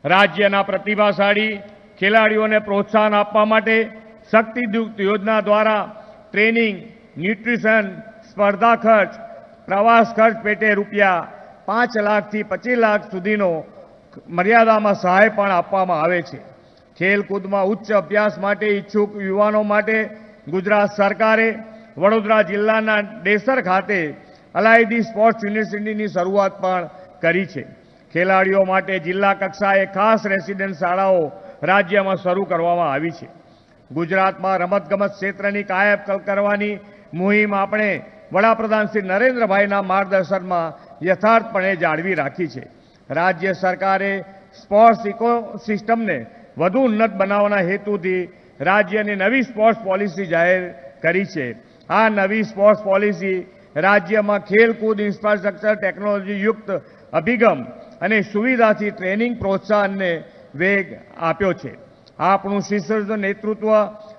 રાજ્યના પ્રતિભાશાળી ખેલાડીઓને પ્રોત્સાહન આપવા માટે શક્તિયુક્ત યોજના દ્વારા ટ્રેનિંગ, ન્યુટ્રિશન, સ્પર્ધા ખર્ચ, પ્રવાસ ખર્ચ પેટે રૂપિયા 5 લાખથી 25 લાખ સુધીનો મર્યાદામાં સહાય પણ આપવામાં આવે છે. ખેલકૂદમાં ઉચ્ચ અભ્યાસ માટે ઈચ્છુક યુવાનો માટે ગુજરાત સરકારે વડોદરા જિલ્લાના ડેસર ખાતે અલાયદી સ્પોર્ટ્સ યુનિવર્સિટીની શરૂઆત પણ કરી છે. ખેલાડીઓ માટે જિલ્લા કક્ષાએ ખાસ રેસિડેન્ટ શાળાઓ રાજ્યમાં શરૂ કરવામાં આવી છે. ગુજરાતમાં રમતગમત ક્ષેત્રની કાયાકલ્પ કરવાની મુહિમ આપણે વડાપ્રધાન શ્રી નરેન્દ્રભાઈના માર્ગદર્શનમાં યથાર્થપણે જાળવી રાખી છે. રાજ્ય સરકારે સ્પોર્ટ્સ ઇકોસિસ્ટમને વધુ ઉન્નત બનાવવાના હેતુથી રાજ્યની નવી સ્પોર્ટ્સ પોલિસી જાહેર કરી છે. આ નવી સ્પોર્ટ્સ પોલિસી રાજ્યમાં ખેલકૂદ ઇન્ફ્રાસ્ટ્રક્ચર ટેકનોલોજી યુક્ત અભિગમ અને સુવિધાથી ટ્રેનિંગ પ્રોત્સાહનને વેગ આપ્યો છે. આપણું શિસ્તબદ્ધ નેતૃત્વ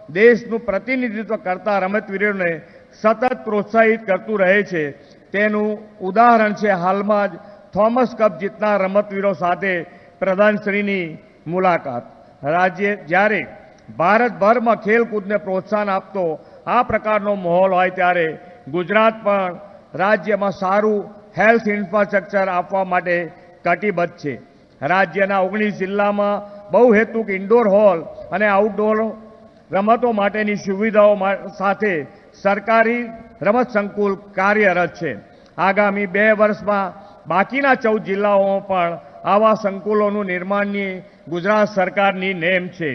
દેશનું પ્રતિનિધિત્વ કરતા રમતવીરોને સતત પ્રોત્સાહિત કરતું રહે છે. તેનું ઉદાહરણ છે હાલમાં જ થોમસ કપ જીતનાર રમતવીરો સાથે પ્રધાનશ્રીની મુલાકાત. રાજ્ય જ્યારે ભારતભરમાં ખેલકૂદને પ્રોત્સાહન આપતો આ પ્રકારનો માહોલ હોય, ત્યારે ગુજરાત પણ રાજ્યમાં સારું હેલ્થ ઇન્ફ્રાસ્ટ્રક્ચર આપવા માટે કટિબદ્ધ છે. રાજ્યના 19 જિલ્લામાં બહુહેતુક ઇન્ડોર હોલ અને આઉટડોર રમતો માટેની સુવિધાઓ સાથે સરકારી રમત સંકુલ કાર્યરત છે. આગામી 2 વર્ષમાં બાકીના 14 જિલ્લાઓમાં પણ આવા સંકુલોનું નિર્માણની ગુજરાત સરકારની નેમ છે.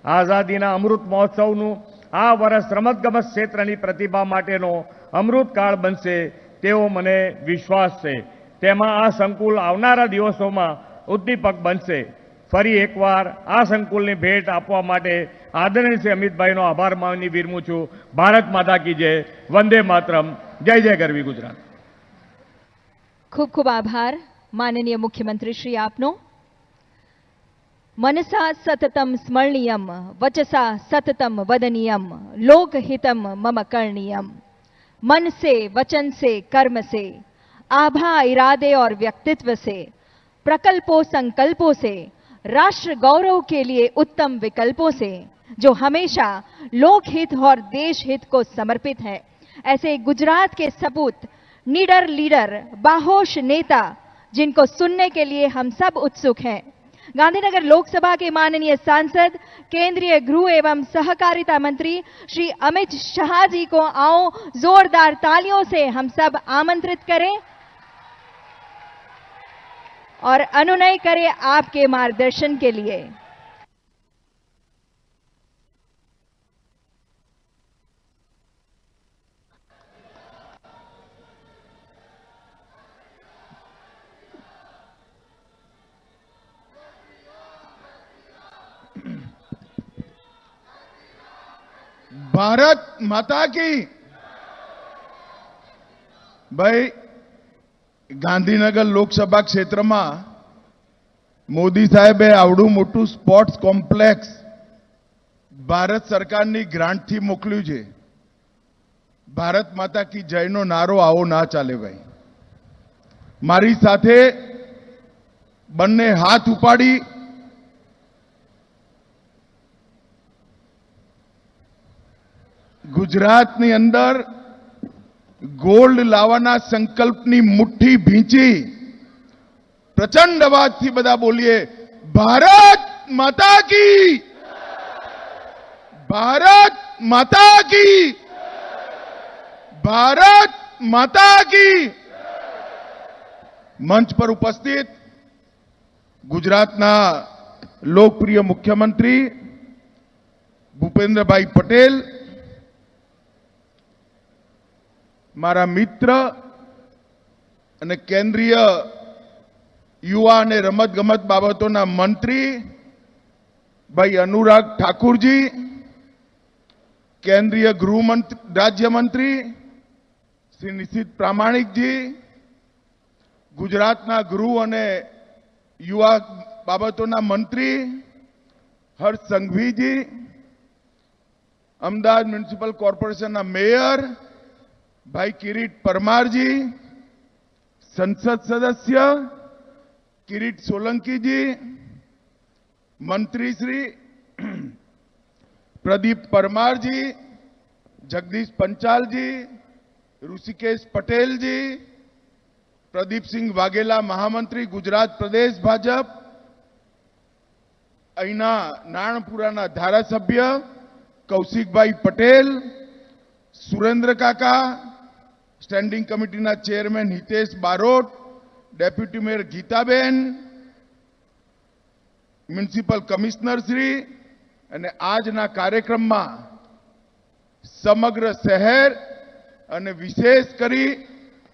આઝાદીના અમૃત મહોત્સવનું આ વર્ષ રમતગમત ક્ષેત્રની પ્રતિભા માટેનો અમૃતકાળ બનશે તેવો મને વિશ્વાસ છે. તેમાં આ સંકુલ આવનારા દિવસોમાં ઉદ્દીપક બનશે. ફરી એકવાર આ સંકુલની ભેટ આપવા માટે આદરણીય શ્રી અમિતભાઈનો આભાર માની વિરમું છું. ભારત માતા કી જય. વંદે માતરમ. જય જય ગરવી ગુજરાત. ખૂબ ખૂબ આભાર માનનીય મુખ્યમંત્રી શ્રી આપનો. मनसा सततम स्मरणीयम वचसा सततम वदनीयम लोकहितम मम करणीयम. मन से, वचन से, कर्म से, आभा, इरादे और व्यक्तित्व से, प्रकल्पों संकल्पों से, राष्ट्र गौरव के लिए उत्तम विकल्पों से, जो हमेशा लोकहित और देश हित को समर्पित है, ऐसे गुजरात के सपूत, निडर लीडर, बाहोश नेता, जिनको सुनने के लिए हम सब उत्सुक हैं, गांधीनगर लोकसभा के माननीय सांसद, केंद्रीय गृह एवं सहकारिता मंत्री श्री अमित शाह जी को आओ जोरदार तालियों से हम सब आमंत्रित करें और अनुनय करें आपके मार्गदर्शन के लिए. ભારત માતા કી. ભાઈ, ગાંધીનગર લોકસભા ક્ષેત્રમાં મોદી સાહેબે આવડું મોટું સ્પોર્ટ્સ કોમ્પ્લેક્સ ભારત સરકારની ગ્રાન્ટથી મોકલ્યું છે. ભારત માતા કી જયનો નારો આવો ના ચાલે ભાઈ. મારી સાથે બંને હાથ ઉપાડી ગુજરાતની અંદર ગોલ્ડ લાવવાના સંકલ્પની મુઠ્ઠી ભીંચી પ્રચંડ અવાજથી બધા બોલીએ, ભારત માતા કી, ભારત માતા કી, ભારત માતા કી. મંચ પર ઉપસ્થિત ગુજરાતના લોકપ્રિય મુખ્યમંત્રી ભૂપેન્દ્રભાઈ પટેલ, મારા મિત્ર અને કેન્દ્રીય યુવા અને રમતગમત બાબતોના મંત્રી ભાઈ અનુરાગ ઠાકુરજી, કેન્દ્રીય ગૃહ રાજ્યમંત્રી શ્રી નિશિત પ્રામાણિકજી, ગુજરાતના ગૃહ અને યુવા બાબતોના મંત્રી હર્ષ સંઘવીજી, અમદાવાદ મ્યુનિસિપલ કોર્પોરેશનના મેયર ભાઈ કિરીટ પરમારજી, સંસદ સદસ્ય કિરીટ સોલંકીજી, મંત્રી શ્રી પ્રદીપ પરમારજી, જગદીશ પંચાલજી, ઋષિકેશ પટેલજી, પ્રદીપસિંહ વાઘેલા મહામંત્રી ગુજરાત પ્રદેશ ભાજપ, અહીંના નારણપુરાના ધારાસભ્ય કૌશિકભાઈ પટેલ, સુરેન્દ્ર કાકા, સ્ટેન્ડિંગ કમિટીના chairman Hitesh Barot, deputy mayor Geetaben, municipal commissioner Shri અને આજના કાર્યક્રમમાં સમગ્ર શહેર અને વિશેષ કરી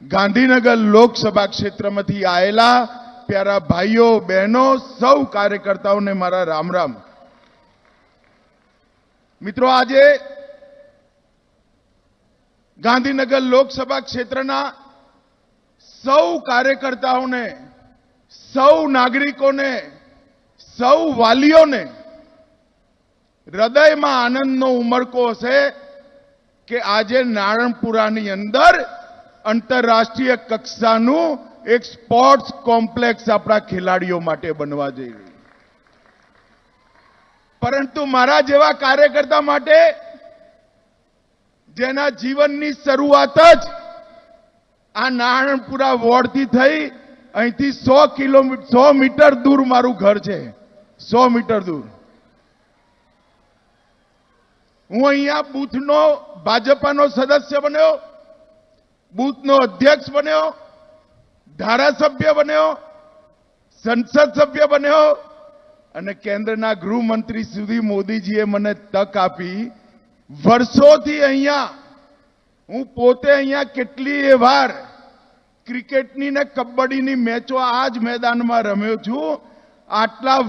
ગાંધીનગર લોકસભા ક્ષેત્રમાંથી આવેલા પ્યારા ભાઈઓ બહેનો સૌ કાર્યકર્તાઓને મારા રામ રામ. મિત્રો, આજે ગાંધીનગર લોકસભા ક્ષેત્રના સૌ કાર્યકર્તાઓને, સૌ નાગરિકોને, સૌ વાલીઓને હૃદયમાં આનંદનો ઉમળકો હશે કે આજે નારણપુરાની અંદર આંતરરાષ્ટ્રીય કક્ષાનું એક સ્પોર્ટ્સ કોમ્પ્લેક્સ આપણા ખેલાડીઓ માટે બનવા જઈ રહ્યું. પરંતુ મારા જેવા કાર્યકર્તા માટે, જેના જીવનની શરૂઆત જ આ નારણપુરા વોર્ડથી થઈ, અહીંથી 100 મીટર દૂર મારું ઘર છે, 100 મીટર દૂર. હું અહીંયા બૂથનો ભાજપાનો સદસ્ય બન્યો, બૂથનો અધ્યક્ષ બન્યો, ધારાસભ્ય બન્યો, સંસદ સભ્ય બન્યો અને કેન્દ્રના ગૃહમંત્રી સુધી મોદીજીએ મને તક આપી. વર્ષોથી અહીંયા હું પોતે અહીંયા કેટલીય વાર ક્રિકેટની ને કબડ્ડીની મેચો આ જ મેદાનમાં રમ્યો છું. આટલા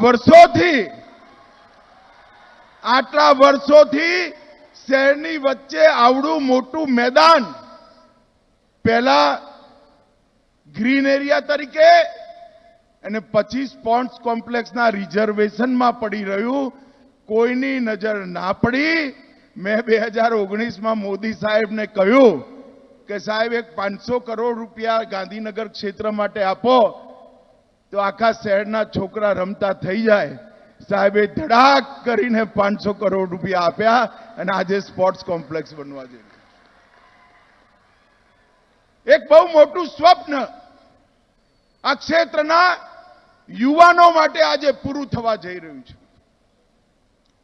વર્ષોથી શહેરની વચ્ચે આવડું મોટું મેદાન પહેલા ગ્રીન એરિયા તરીકે અને પછી સ્પોર્ટ્સ કોમ્પ્લેક્સના રિઝર્વેશનમાં પડી રહ્યું. કોઈની નજર ના પડી. મેં 2019માં મોદી સાહેબને કહ્યું કે સાહેબ એક 500 કરોડ રૂપિયા ગાંધીનગર ક્ષેત્ર માટે આપો તો આખા શહેરના છોકરા રમતા થઈ જાય. સાહેબે ધડાક કરીને 500 કરોડ રૂપિયા આપ્યા અને આજે સ્પોર્ટ્સ કોમ્પ્લેક્સ બનવા જઈ રહ્યું. એક બહુ મોટું સ્વપ્ન આ ક્ષેત્રના યુવાનો માટે આજે પૂરું થવા જઈ રહ્યું છે.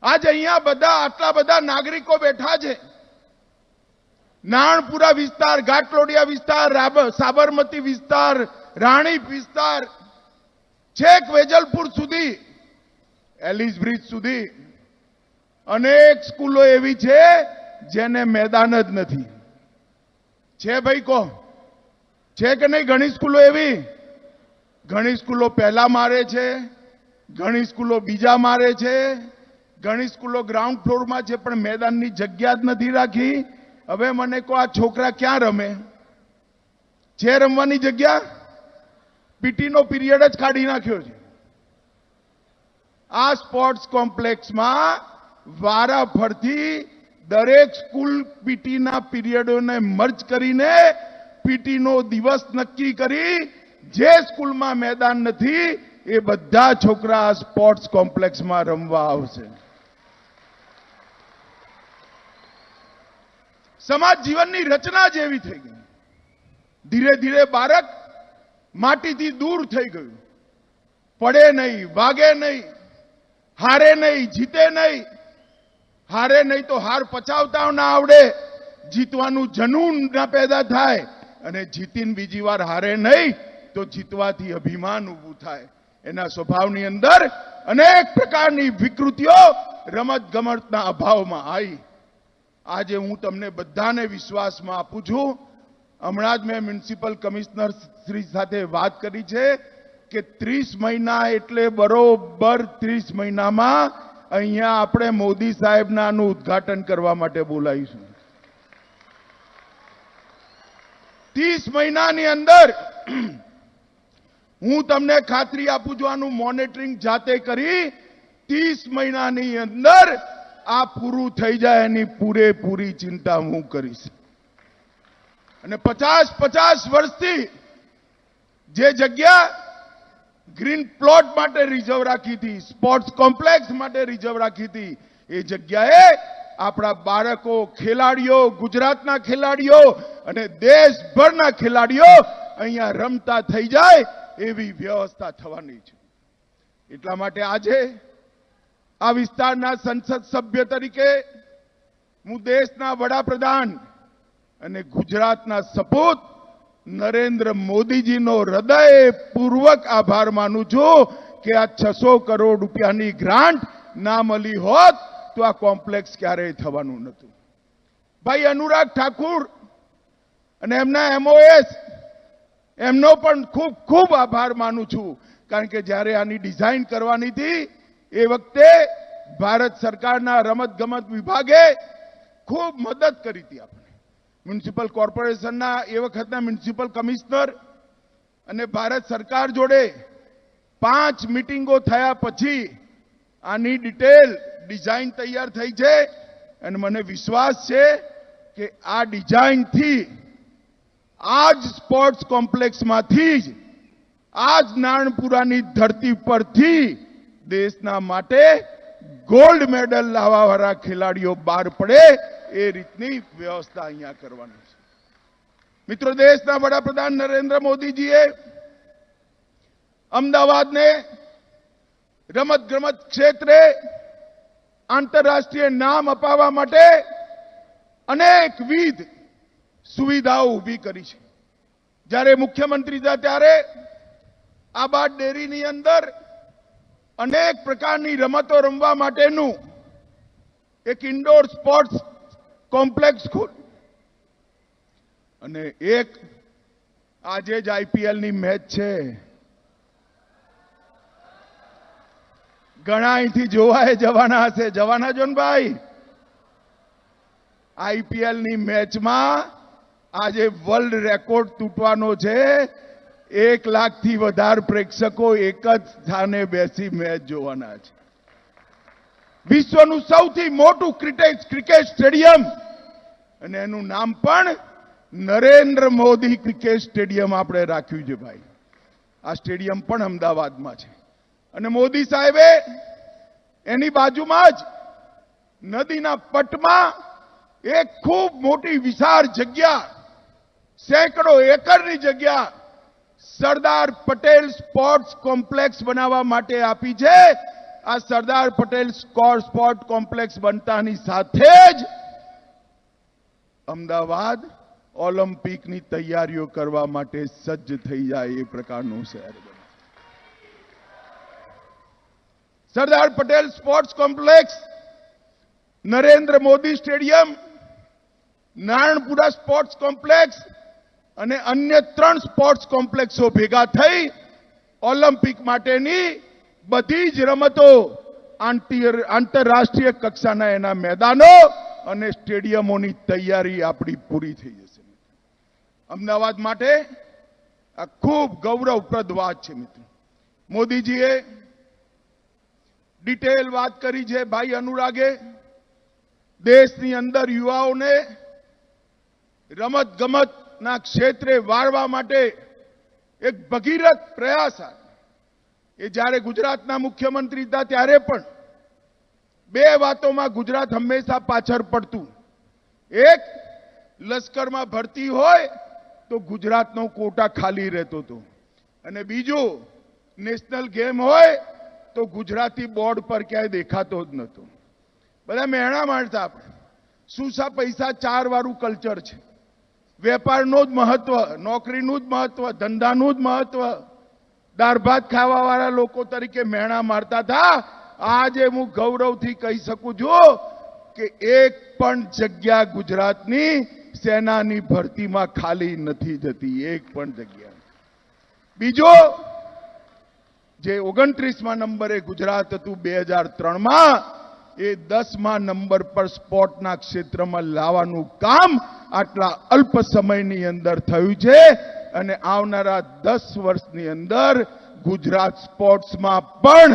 આજે અહીંયા આટલા બધા નાગરિકો બેઠા છે. નારણપુરા વિસ્તાર, ઘાટલોડિયા વિસ્તાર, સાબરમતી વિસ્તાર, રાણીપ વિસ્તાર, છેક વેજલપુર સુધી, એલિસ બ્રિજ સુધી અનેક સ્કૂલો એવી છે જેને મેદાન જ નથી. છે ભાઈ કહો, છે કે નહીં? ઘણી સ્કૂલો એવી, ઘણી સ્કૂલો પહેલા મારે છે, ઘણી સ્કૂલો બીજા મારે છે, ઘણી સ્કૂલો ગ્રાઉન્ડ ફ્લોરમાં છે પણ મેદાનની જગ્યા જ નથી રાખી. હવે મને કહો, આ છોકરા ક્યાં રમે છે? રમવાની જગ્યા પીટીનો પીરિયડ જ કાઢી નાખ્યો છે. આ સ્પોર્ટ્સ કોમ્પ્લેક્સમાં વારાફરતી દરેક સ્કૂલ પીટીના પીરિયડોને મર્જ કરીને પીટીનો દિવસ નક્કી કરી જે સ્કૂલમાં મેદાન નથી એ બધા છોકરા આ સ્પોર્ટ્સ કોમ્પ્લેક્સમાં રમવા આવશે. સમાજ જીવનની રચના જેવી થઈ ગઈ. ધીરે ધીરે બાળક માટીથી દૂર થઈ ગયું. પડે નહીં, વાગે નહીં, હારે નહીં, જીતે નહીં. હારે નહીં તો હાર પચાવતા ના આવડે, જીતવાનું જનૂન ના પેદા થાય, અને જીતીને બીજી વાર હારે નહીં તો જીતવાથી અભિમાન ઊભું થાય. એના સ્વભાવની અંદર અનેક પ્રકારની વિકૃતિઓ રમત ગમતના અભાવમાં આવી. આજે હું તમને બધાને વિશ્વાસમાં આપું છું, હમણાં જ મેં મ્યુનિસિપલ કમિશનર શ્રી સાથે વાત કરી છે કે 30 મહિના એટલે બરોબર 30 મહિનામાં અહીંયા આપણે મોદી સાહેબના આનું ઉદ્ઘાટન કરવા માટે બોલાવીશું. 30 મહિનાની અંદર હું તમને ખાતરી આપું છું, આનું મોનિટરિંગ જાતે કરી 30 મહિનાની અંદર આ પૂરું થઈ જાય એની પૂરેપૂરી ચિંતા હું કરીશ. અને 50 વર્ષથી જે જગ્યા ગ્રીન પ્લોટ માટે રિઝર્વ રાખી હતી, સ્પોર્ટ્સ કોમ્પ્લેક્સ માટે રિઝર્વ રાખી હતી, એ જગ્યાએ આપણા બાળકો, ખેલાડીઓ, ગુજરાતના ખેલાડીઓ અને દેશભરના ખેલાડીઓ અહીંયા રમતા થઈ જાય એવી વ્યવસ્થા થવાની છે. એટલા માટે આજે આ વિસ્તારના સંસદ સભ્ય તરીકે હું દેશના વડાપ્રધાન અને ગુજરાતના સપૂત નરેન્દ્ર મોદીજીનો હૃદયપૂર્વક આભાર માનું છું કે આ 600 કરોડ રૂપિયાની ગ્રાન્ટ ના મળી હોત તો આ કોમ્પ્લેક્સ ક્યારેય થવાનું નહોતું. ભાઈ અનુરાગ ઠાકુર અને એમના MOS એમનો પણ ખૂબ ખૂબ આભાર માનું છું, કારણ કે જ્યારે આની ડિઝાઇન કરવાની હતી એ વખતે ભારત સરકારના રમતગમત વિભાગે ખૂબ મદદ કરી હતી. આપણે મ્યુનિસિપલ કોર્પોરેશનના એ વખતના મ્યુનિસિપલ કમિશનર અને ભારત સરકાર જોડે 5 મિટિંગો થયા પછી આની ડિટેલ ડિઝાઇન તૈયાર થઈ છે. અને મને વિશ્વાસ છે કે આ ડિઝાઇનથી આ જ સ્પોર્ટ્સ કોમ્પ્લેક્સમાંથી જ આ જ નારણપુરાની ધરતી પરથી દેશના માટે ગોલ્ડ મેડલ લાવવાવાળા ખેલાડીઓ બહાર પડે એ રીતની વ્યવસ્થા અહીંયા કરવાની છે. મિત્રો, દેશના વડાપ્રધાન નરેન્દ્ર મોદીજીએ અમદાવાદને રમતગમત ક્ષેત્રે આંતરરાષ્ટ્રીય નામ અપાવવા માટે અનેકવિધ સુવિધાઓ ઊભી કરી છે. જ્યારે મુખ્યમંત્રી હતા ત્યારે આબાદ ડેરીની અંદર અનેક પ્રકારની રમતો રમવા માટેનું એક ઇન્ડોર સ્પોર્ટ્સ કોમ્પ્લેક્સ ખોલ્યું. અને એક આજે જ IPLની મેચ છે, ઘણા અહીંથી જોવાય જવાના હશે. જવાના છો ને ભાઈ? IPLની મેચમાં આજે વર્લ્ડ રેકોર્ડ તૂટવાનો છે. 1 લાખથી વધારે પ્રેક્ષકો એક જ સ્થાને બેસી મેચ જોવાના છે. વિશ્વનું સૌથી મોટું ક્રિકેટ સ્ટેડિયમ, અને એનું નામ પણ નરેન્દ્ર મોદી ક્રિકેટ સ્ટેડિયમ આપણે રાખ્યું છે. ભાઈ, આ સ્ટેડિયમ પણ અમદાવાદમાં છે. અને મોદી સાહેબે એની બાજુમાં જ નદીના પટમાં એક ખૂબ મોટી વિશાળ જગ્યા, સેંકડો એકરની જગ્યા સરદાર પટેલ સ્પોર્ટ્સ કોમ્પ્લેક્સ બનાવવા માટે આપી છે. આ સરદાર પટેલ સ્પોર્ટ કોમ્પ્લેક્સ બનતાની સાથે જ અમદાવાદ ઓલિમ્પિકની તૈયારીઓ કરવા માટે સજ્જ થઈ જાય એ પ્રકારનું શહેર બને. Sardar Patel sports complex, Narendra Modi stadium, Naranpura sports complex અને અન્ય 3 સ્પોર્ટ્સ કોમ્પ્લેક્સો ભેગા થઈ ઓલિમ્પિક માટેની બધી જ રમતો, આંતરરાષ્ટ્રીય કક્ષાના એના મેદાનો અને સ્ટેડિયમોની તૈયારી આપણી પૂરી થઈ જશે. અમદાવાદ માટે આ ખૂબ ગૌરવપ્રદ વાત છે. મિત્રો, મોદીજીએ ડિટેલ વાત કરી છે. ભાઈ અનુરાગે દેશની અંદર યુવાઓને રમત ગમતના ક્ષેત્રે વાળવા માટે એક ભગીરથ પ્રયાસ આપ્યો. એ જ્યારે ગુજરાતના મુખ્યમંત્રી હતા ત્યારે પણ 2 વાતોમાં ગુજરાત હંમેશા પાછળ પડતું. એક લશ્કરમાં ભરતી હોય તો ગુજરાતનો કોટા ખાલી રહેતો હતો, અને બીજું નેશનલ ગેમ હોય તો ગુજરાતી બોર્ડ પર ક્યાંય દેખાતો જ નહોતો. બધા મહેણા માણતા. આપણે સુસા પૈસા ચાર વાળું કલ્ચર છે. વેપારનું જ મહત્વ, નોકરીનું જ મહત્વ, ધંધાનું જ મહત્વ. દાળ ભાત ખાવા વાળા લોકો તરીકે મહેણા મારતા હતા. આજે હું ગૌરવથી કહી શકું છું કે એક પણ જગ્યા ગુજરાતની સેનાની ભરતીમાં ખાલી નથી જતી, એક પણ જગ્યા. બીજો જે 29મા નંબરે ગુજરાત હતું 2003માં, એ 10મા નંબર પર સ્પોર્ટના ક્ષેત્રમાં લાવવાનું કામ આટલા અલ્પ સમયની અંદર થયું છે, અને આવનારા 10 વર્ષની અંદર ગુજરાત સ્પોર્ટ્સમાં પણ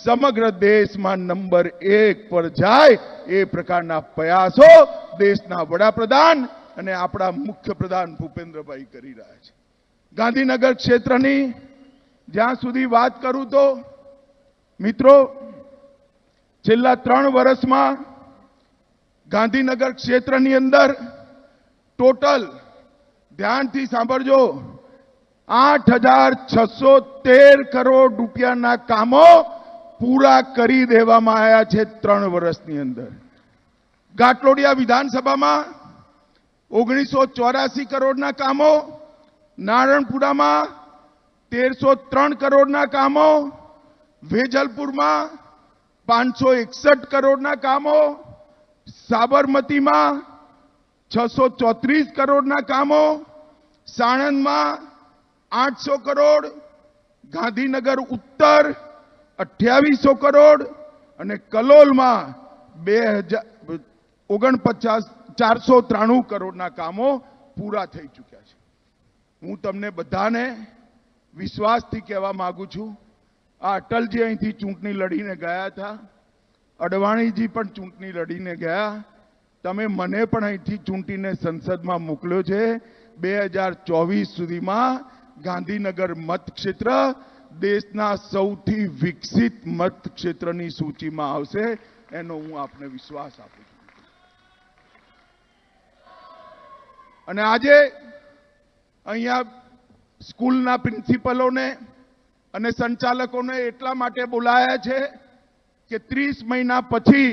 સમગ્ર દેશમાં નંબર 1 પર જાય એ પ્રકારના પ્રયાસો દેશના વડાપ્રધાન અને આપણા મુખ્યપ્રધાન ભૂપેન્દ્રભાઈ કરી રહ્યા છે. ગાંધીનગર ક્ષેત્રની જ્યાં સુધી વાત કરું તો મિત્રો, છેલ્લા 3 વર્ષમાં ગાંધીનગર ક્ષેત્રની અંદર ટોટલ, ધ્યાનથી સાંભળજો, 8,613 કરોડ રૂપિયાના કામો પૂરા કરી દેવામાં આવ્યા છે 3 વર્ષની અંદર. ઘાટલોડિયા વિધાનસભામાં 1984 કરોડના કામો, નારણપુરામાં 1303 કરોડના કામો, વેજલપુરમાં 561 કરોડના કામો, સાબરમતીમાં 634 કરોડના કામો, સાણંદમાં 800 કરોડ, ગાંધીનગર ઉત્તર 2800 કરોડ અને કલોલમાં 493 કરોડના કામો પૂરા થઈ ચૂક્યા છે. હું તમને બધાને વિશ્વાસથી કહેવા માંગુ છું, આ અટલજી અહીંથી ચૂંટણી લડીને ગયા હતા, અડવાણીજી પણ ચૂંટણી લડીને ગયા, તમે મને પણ અહીંથી ચૂંટીને સંસદમાં મોકલ્યો છે. 2024 સુધીમાં ગાંધીનગર મતક્ષેત્ર દેશના સૌથી વિકસિત મતક્ષેત્રની સૂચિમાં આવશે, એનો હું આપને વિશ્વાસ આપું છું. અને આજે અહીંયા સ્કૂલના પ્રિન્સિપલોને અને સંચાલકોને એટલા માટે બોલાયા છે કે 30 મહિના પછી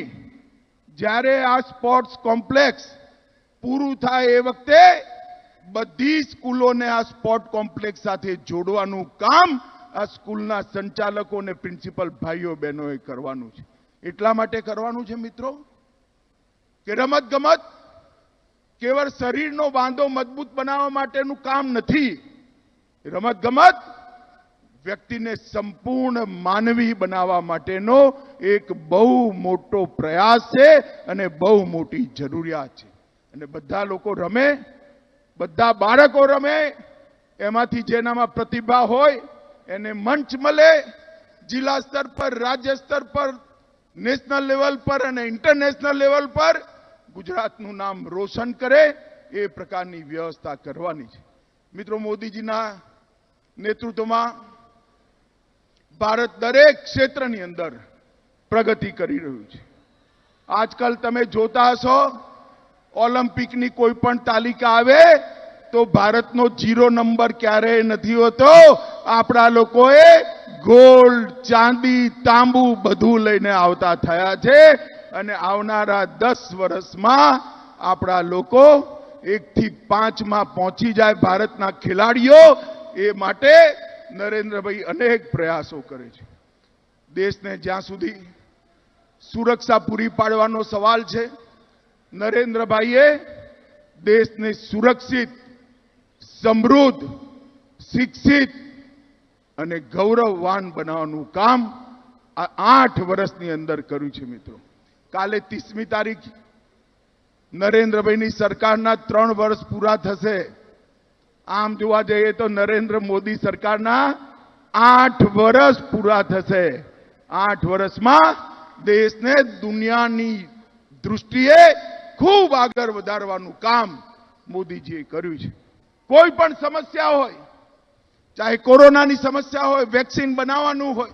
જ્યારે આ સ્પોર્ટ્સ કોમ્પ્લેક્સ પૂરું થાય એ વખતે બધી સ્કૂલોને આ સ્પોર્ટ કોમ્પ્લેક્સ સાથે જોડવાનું કામ આ સ્કૂલના સંચાલકો અને પ્રિન્સિપલ ભાઈઓ બહેનોએ કરવાનું છે. એટલા માટે કરવાનું છે મિત્રો કે રમતગમત કેવળ શરીરનો બાંધો મજબૂત બનાવવા માટેનું કામ નથી. રમતગમત વ્યક્તિને સંપૂર્ણ માનવી બનાવવા માટેનો એક બહુ મોટો પ્રયાસ છે અને બહુ મોટી જરૂરિયાત છે. અને બધા લોકો રમે, બધા બાળકો રમે, એમાંથી જેનામાં પ્રતિભા હોય એને મંચ મળે, જિલ્લા સ્તર પર, રાજ્ય સ્તર પર, નેશનલ લેવલ પર અને ઇન્ટરનેશનલ લેવલ પર ગુજરાતનું નામ રોશન કરે એ પ્રકારની વ્યવસ્થા કરવાની છે. મિત્રો, મોદીજીના નેતૃત્વમાં ભારત દરેક ક્ષેત્રની અંદર પ્રગતિ કરી રહ્યું છે. આજકાલ તમે જોતા હશો, ઓલિમ્પિકની કોઈ પણ તાલિકા આવે તો ભારતનો 0 નંબર ક્યારેય નથી હોતો. આપણા લોકોએ ગોલ્ડ, ચાંદી, તાંબુ બધું લઈને આવતા થયા છે, અને આવનારા 10 વર્ષમાં આપણા લોકો 1 થી 5માં પહોંચી જાય ભારતના ખેલાડીઓ, એ માટે નરેન્દ્રભાઈ અનેક પ્રયાસો કરે છે. દેશને જ્યાં સુધી સુરક્ષા પૂરી પાડવાનો સવાલ છે, નરેન્દ્રભાઈએ દેશને સુરક્ષિત, સમૃદ્ધ, શિક્ષિત અને ગૌરવવાન બનાવવાનું કામ આ 8 વર્ષની અંદર કર્યું છે. મિત્રો, કાલે 30મી તારીખ નરેન્દ્રભાઈની સરકારના 3 વર્ષ પૂરા થશે. આમ જોવા જઈએ તો નરેન્દ્ર મોદી સરકારના 8 વર્ષ પૂરા થશે. 8 વર્ષમાં દેશને દુનિયાની દૃષ્ટિએ ખૂબ આગળ વધારવાનું કામ મોદીજીએ કર્યું છે. કોઈ પણ સમસ્યા હોય, ચાહે કોરોનાની સમસ્યા હોય, વેક્સિન બનાવવાનું હોય,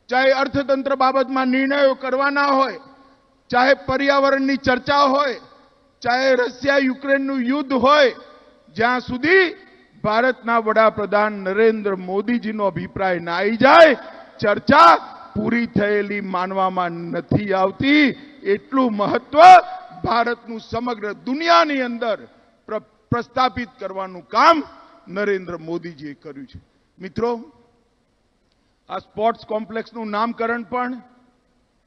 ચાહે અર્થતંત્ર બાબતમાં નિર્ણયો કરવાના હોય, ચાહે પર્યાવરણની ચર્ચા હોય, ચાહે રશિયા યુક્રેનનું યુદ્ધ હોય, જ્યાં સુધી ભારતના વડાપ્રધાન નરેન્દ્ર મોદીજીનો અભિપ્રાય ના આવી જાય, ચર્ચા પૂરી થયેલી માનવામાં નથી આવતી. એટલું મહત્વ ભારતનું સમગ્ર દુનિયાની અંદર પ્રસ્થાપિત કરવાનું કામ નરેન્દ્ર મોદીજીએ કર્યું છે. મિત્રો, આ સ્પોર્ટ્સ કોમ્પ્લેક્સનું નામકરણ પણ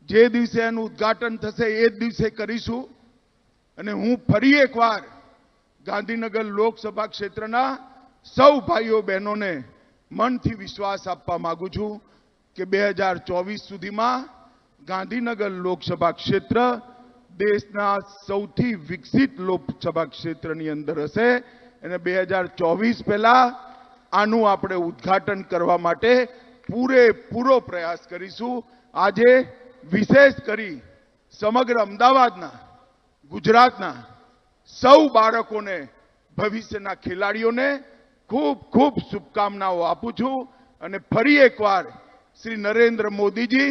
જે દિવસે એનું ઉદ્ઘાટન થશે એ જ દિવસે કરીશું. અને હું ફરી એકવાર ગાંધીનગર લોકસભા ક્ષેત્રના સૌ ભાઈઓ બહેનોને મનથી વિશ્વાસ આપવા માંગુ છું કે 2024 સુધીમાં ગાંધીનગર લોકસભા ક્ષેત્ર દેશના સૌથી વિકસિત લોકસભા ક્ષેત્રની અંદર હશે. અને 2024 પહેલા આનું આપણે ઉદ્ઘાટન કરવા માટે પૂરેપૂરો પ્રયાસ કરીશું. આજે વિશેષ કરી સમગ્ર અમદાવાદના, ગુજરાતના સૌ બાળકોને, ભવિષ્યના ખેલાડીઓને ખૂબ ખૂબ શુભકામનાઓ આપું છું. અને ફરી એકવાર શ્રી નરેન્દ્ર મોદીજી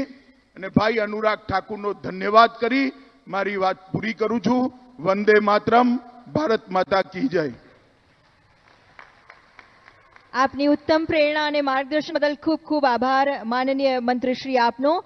અને ભાઈ અનુરાગ ઠાકુરનો ધન્યવાદ કરી મારી વાત પૂરી કરું છું. વંદે માતરમ. ભારત માતા કી જય. આપની ઉત્તમ પ્રેરણા અને માર્ગદર્શન બદલ ખૂબ ખૂબ આભાર માનનીય મંત્રીશ્રી આપનો.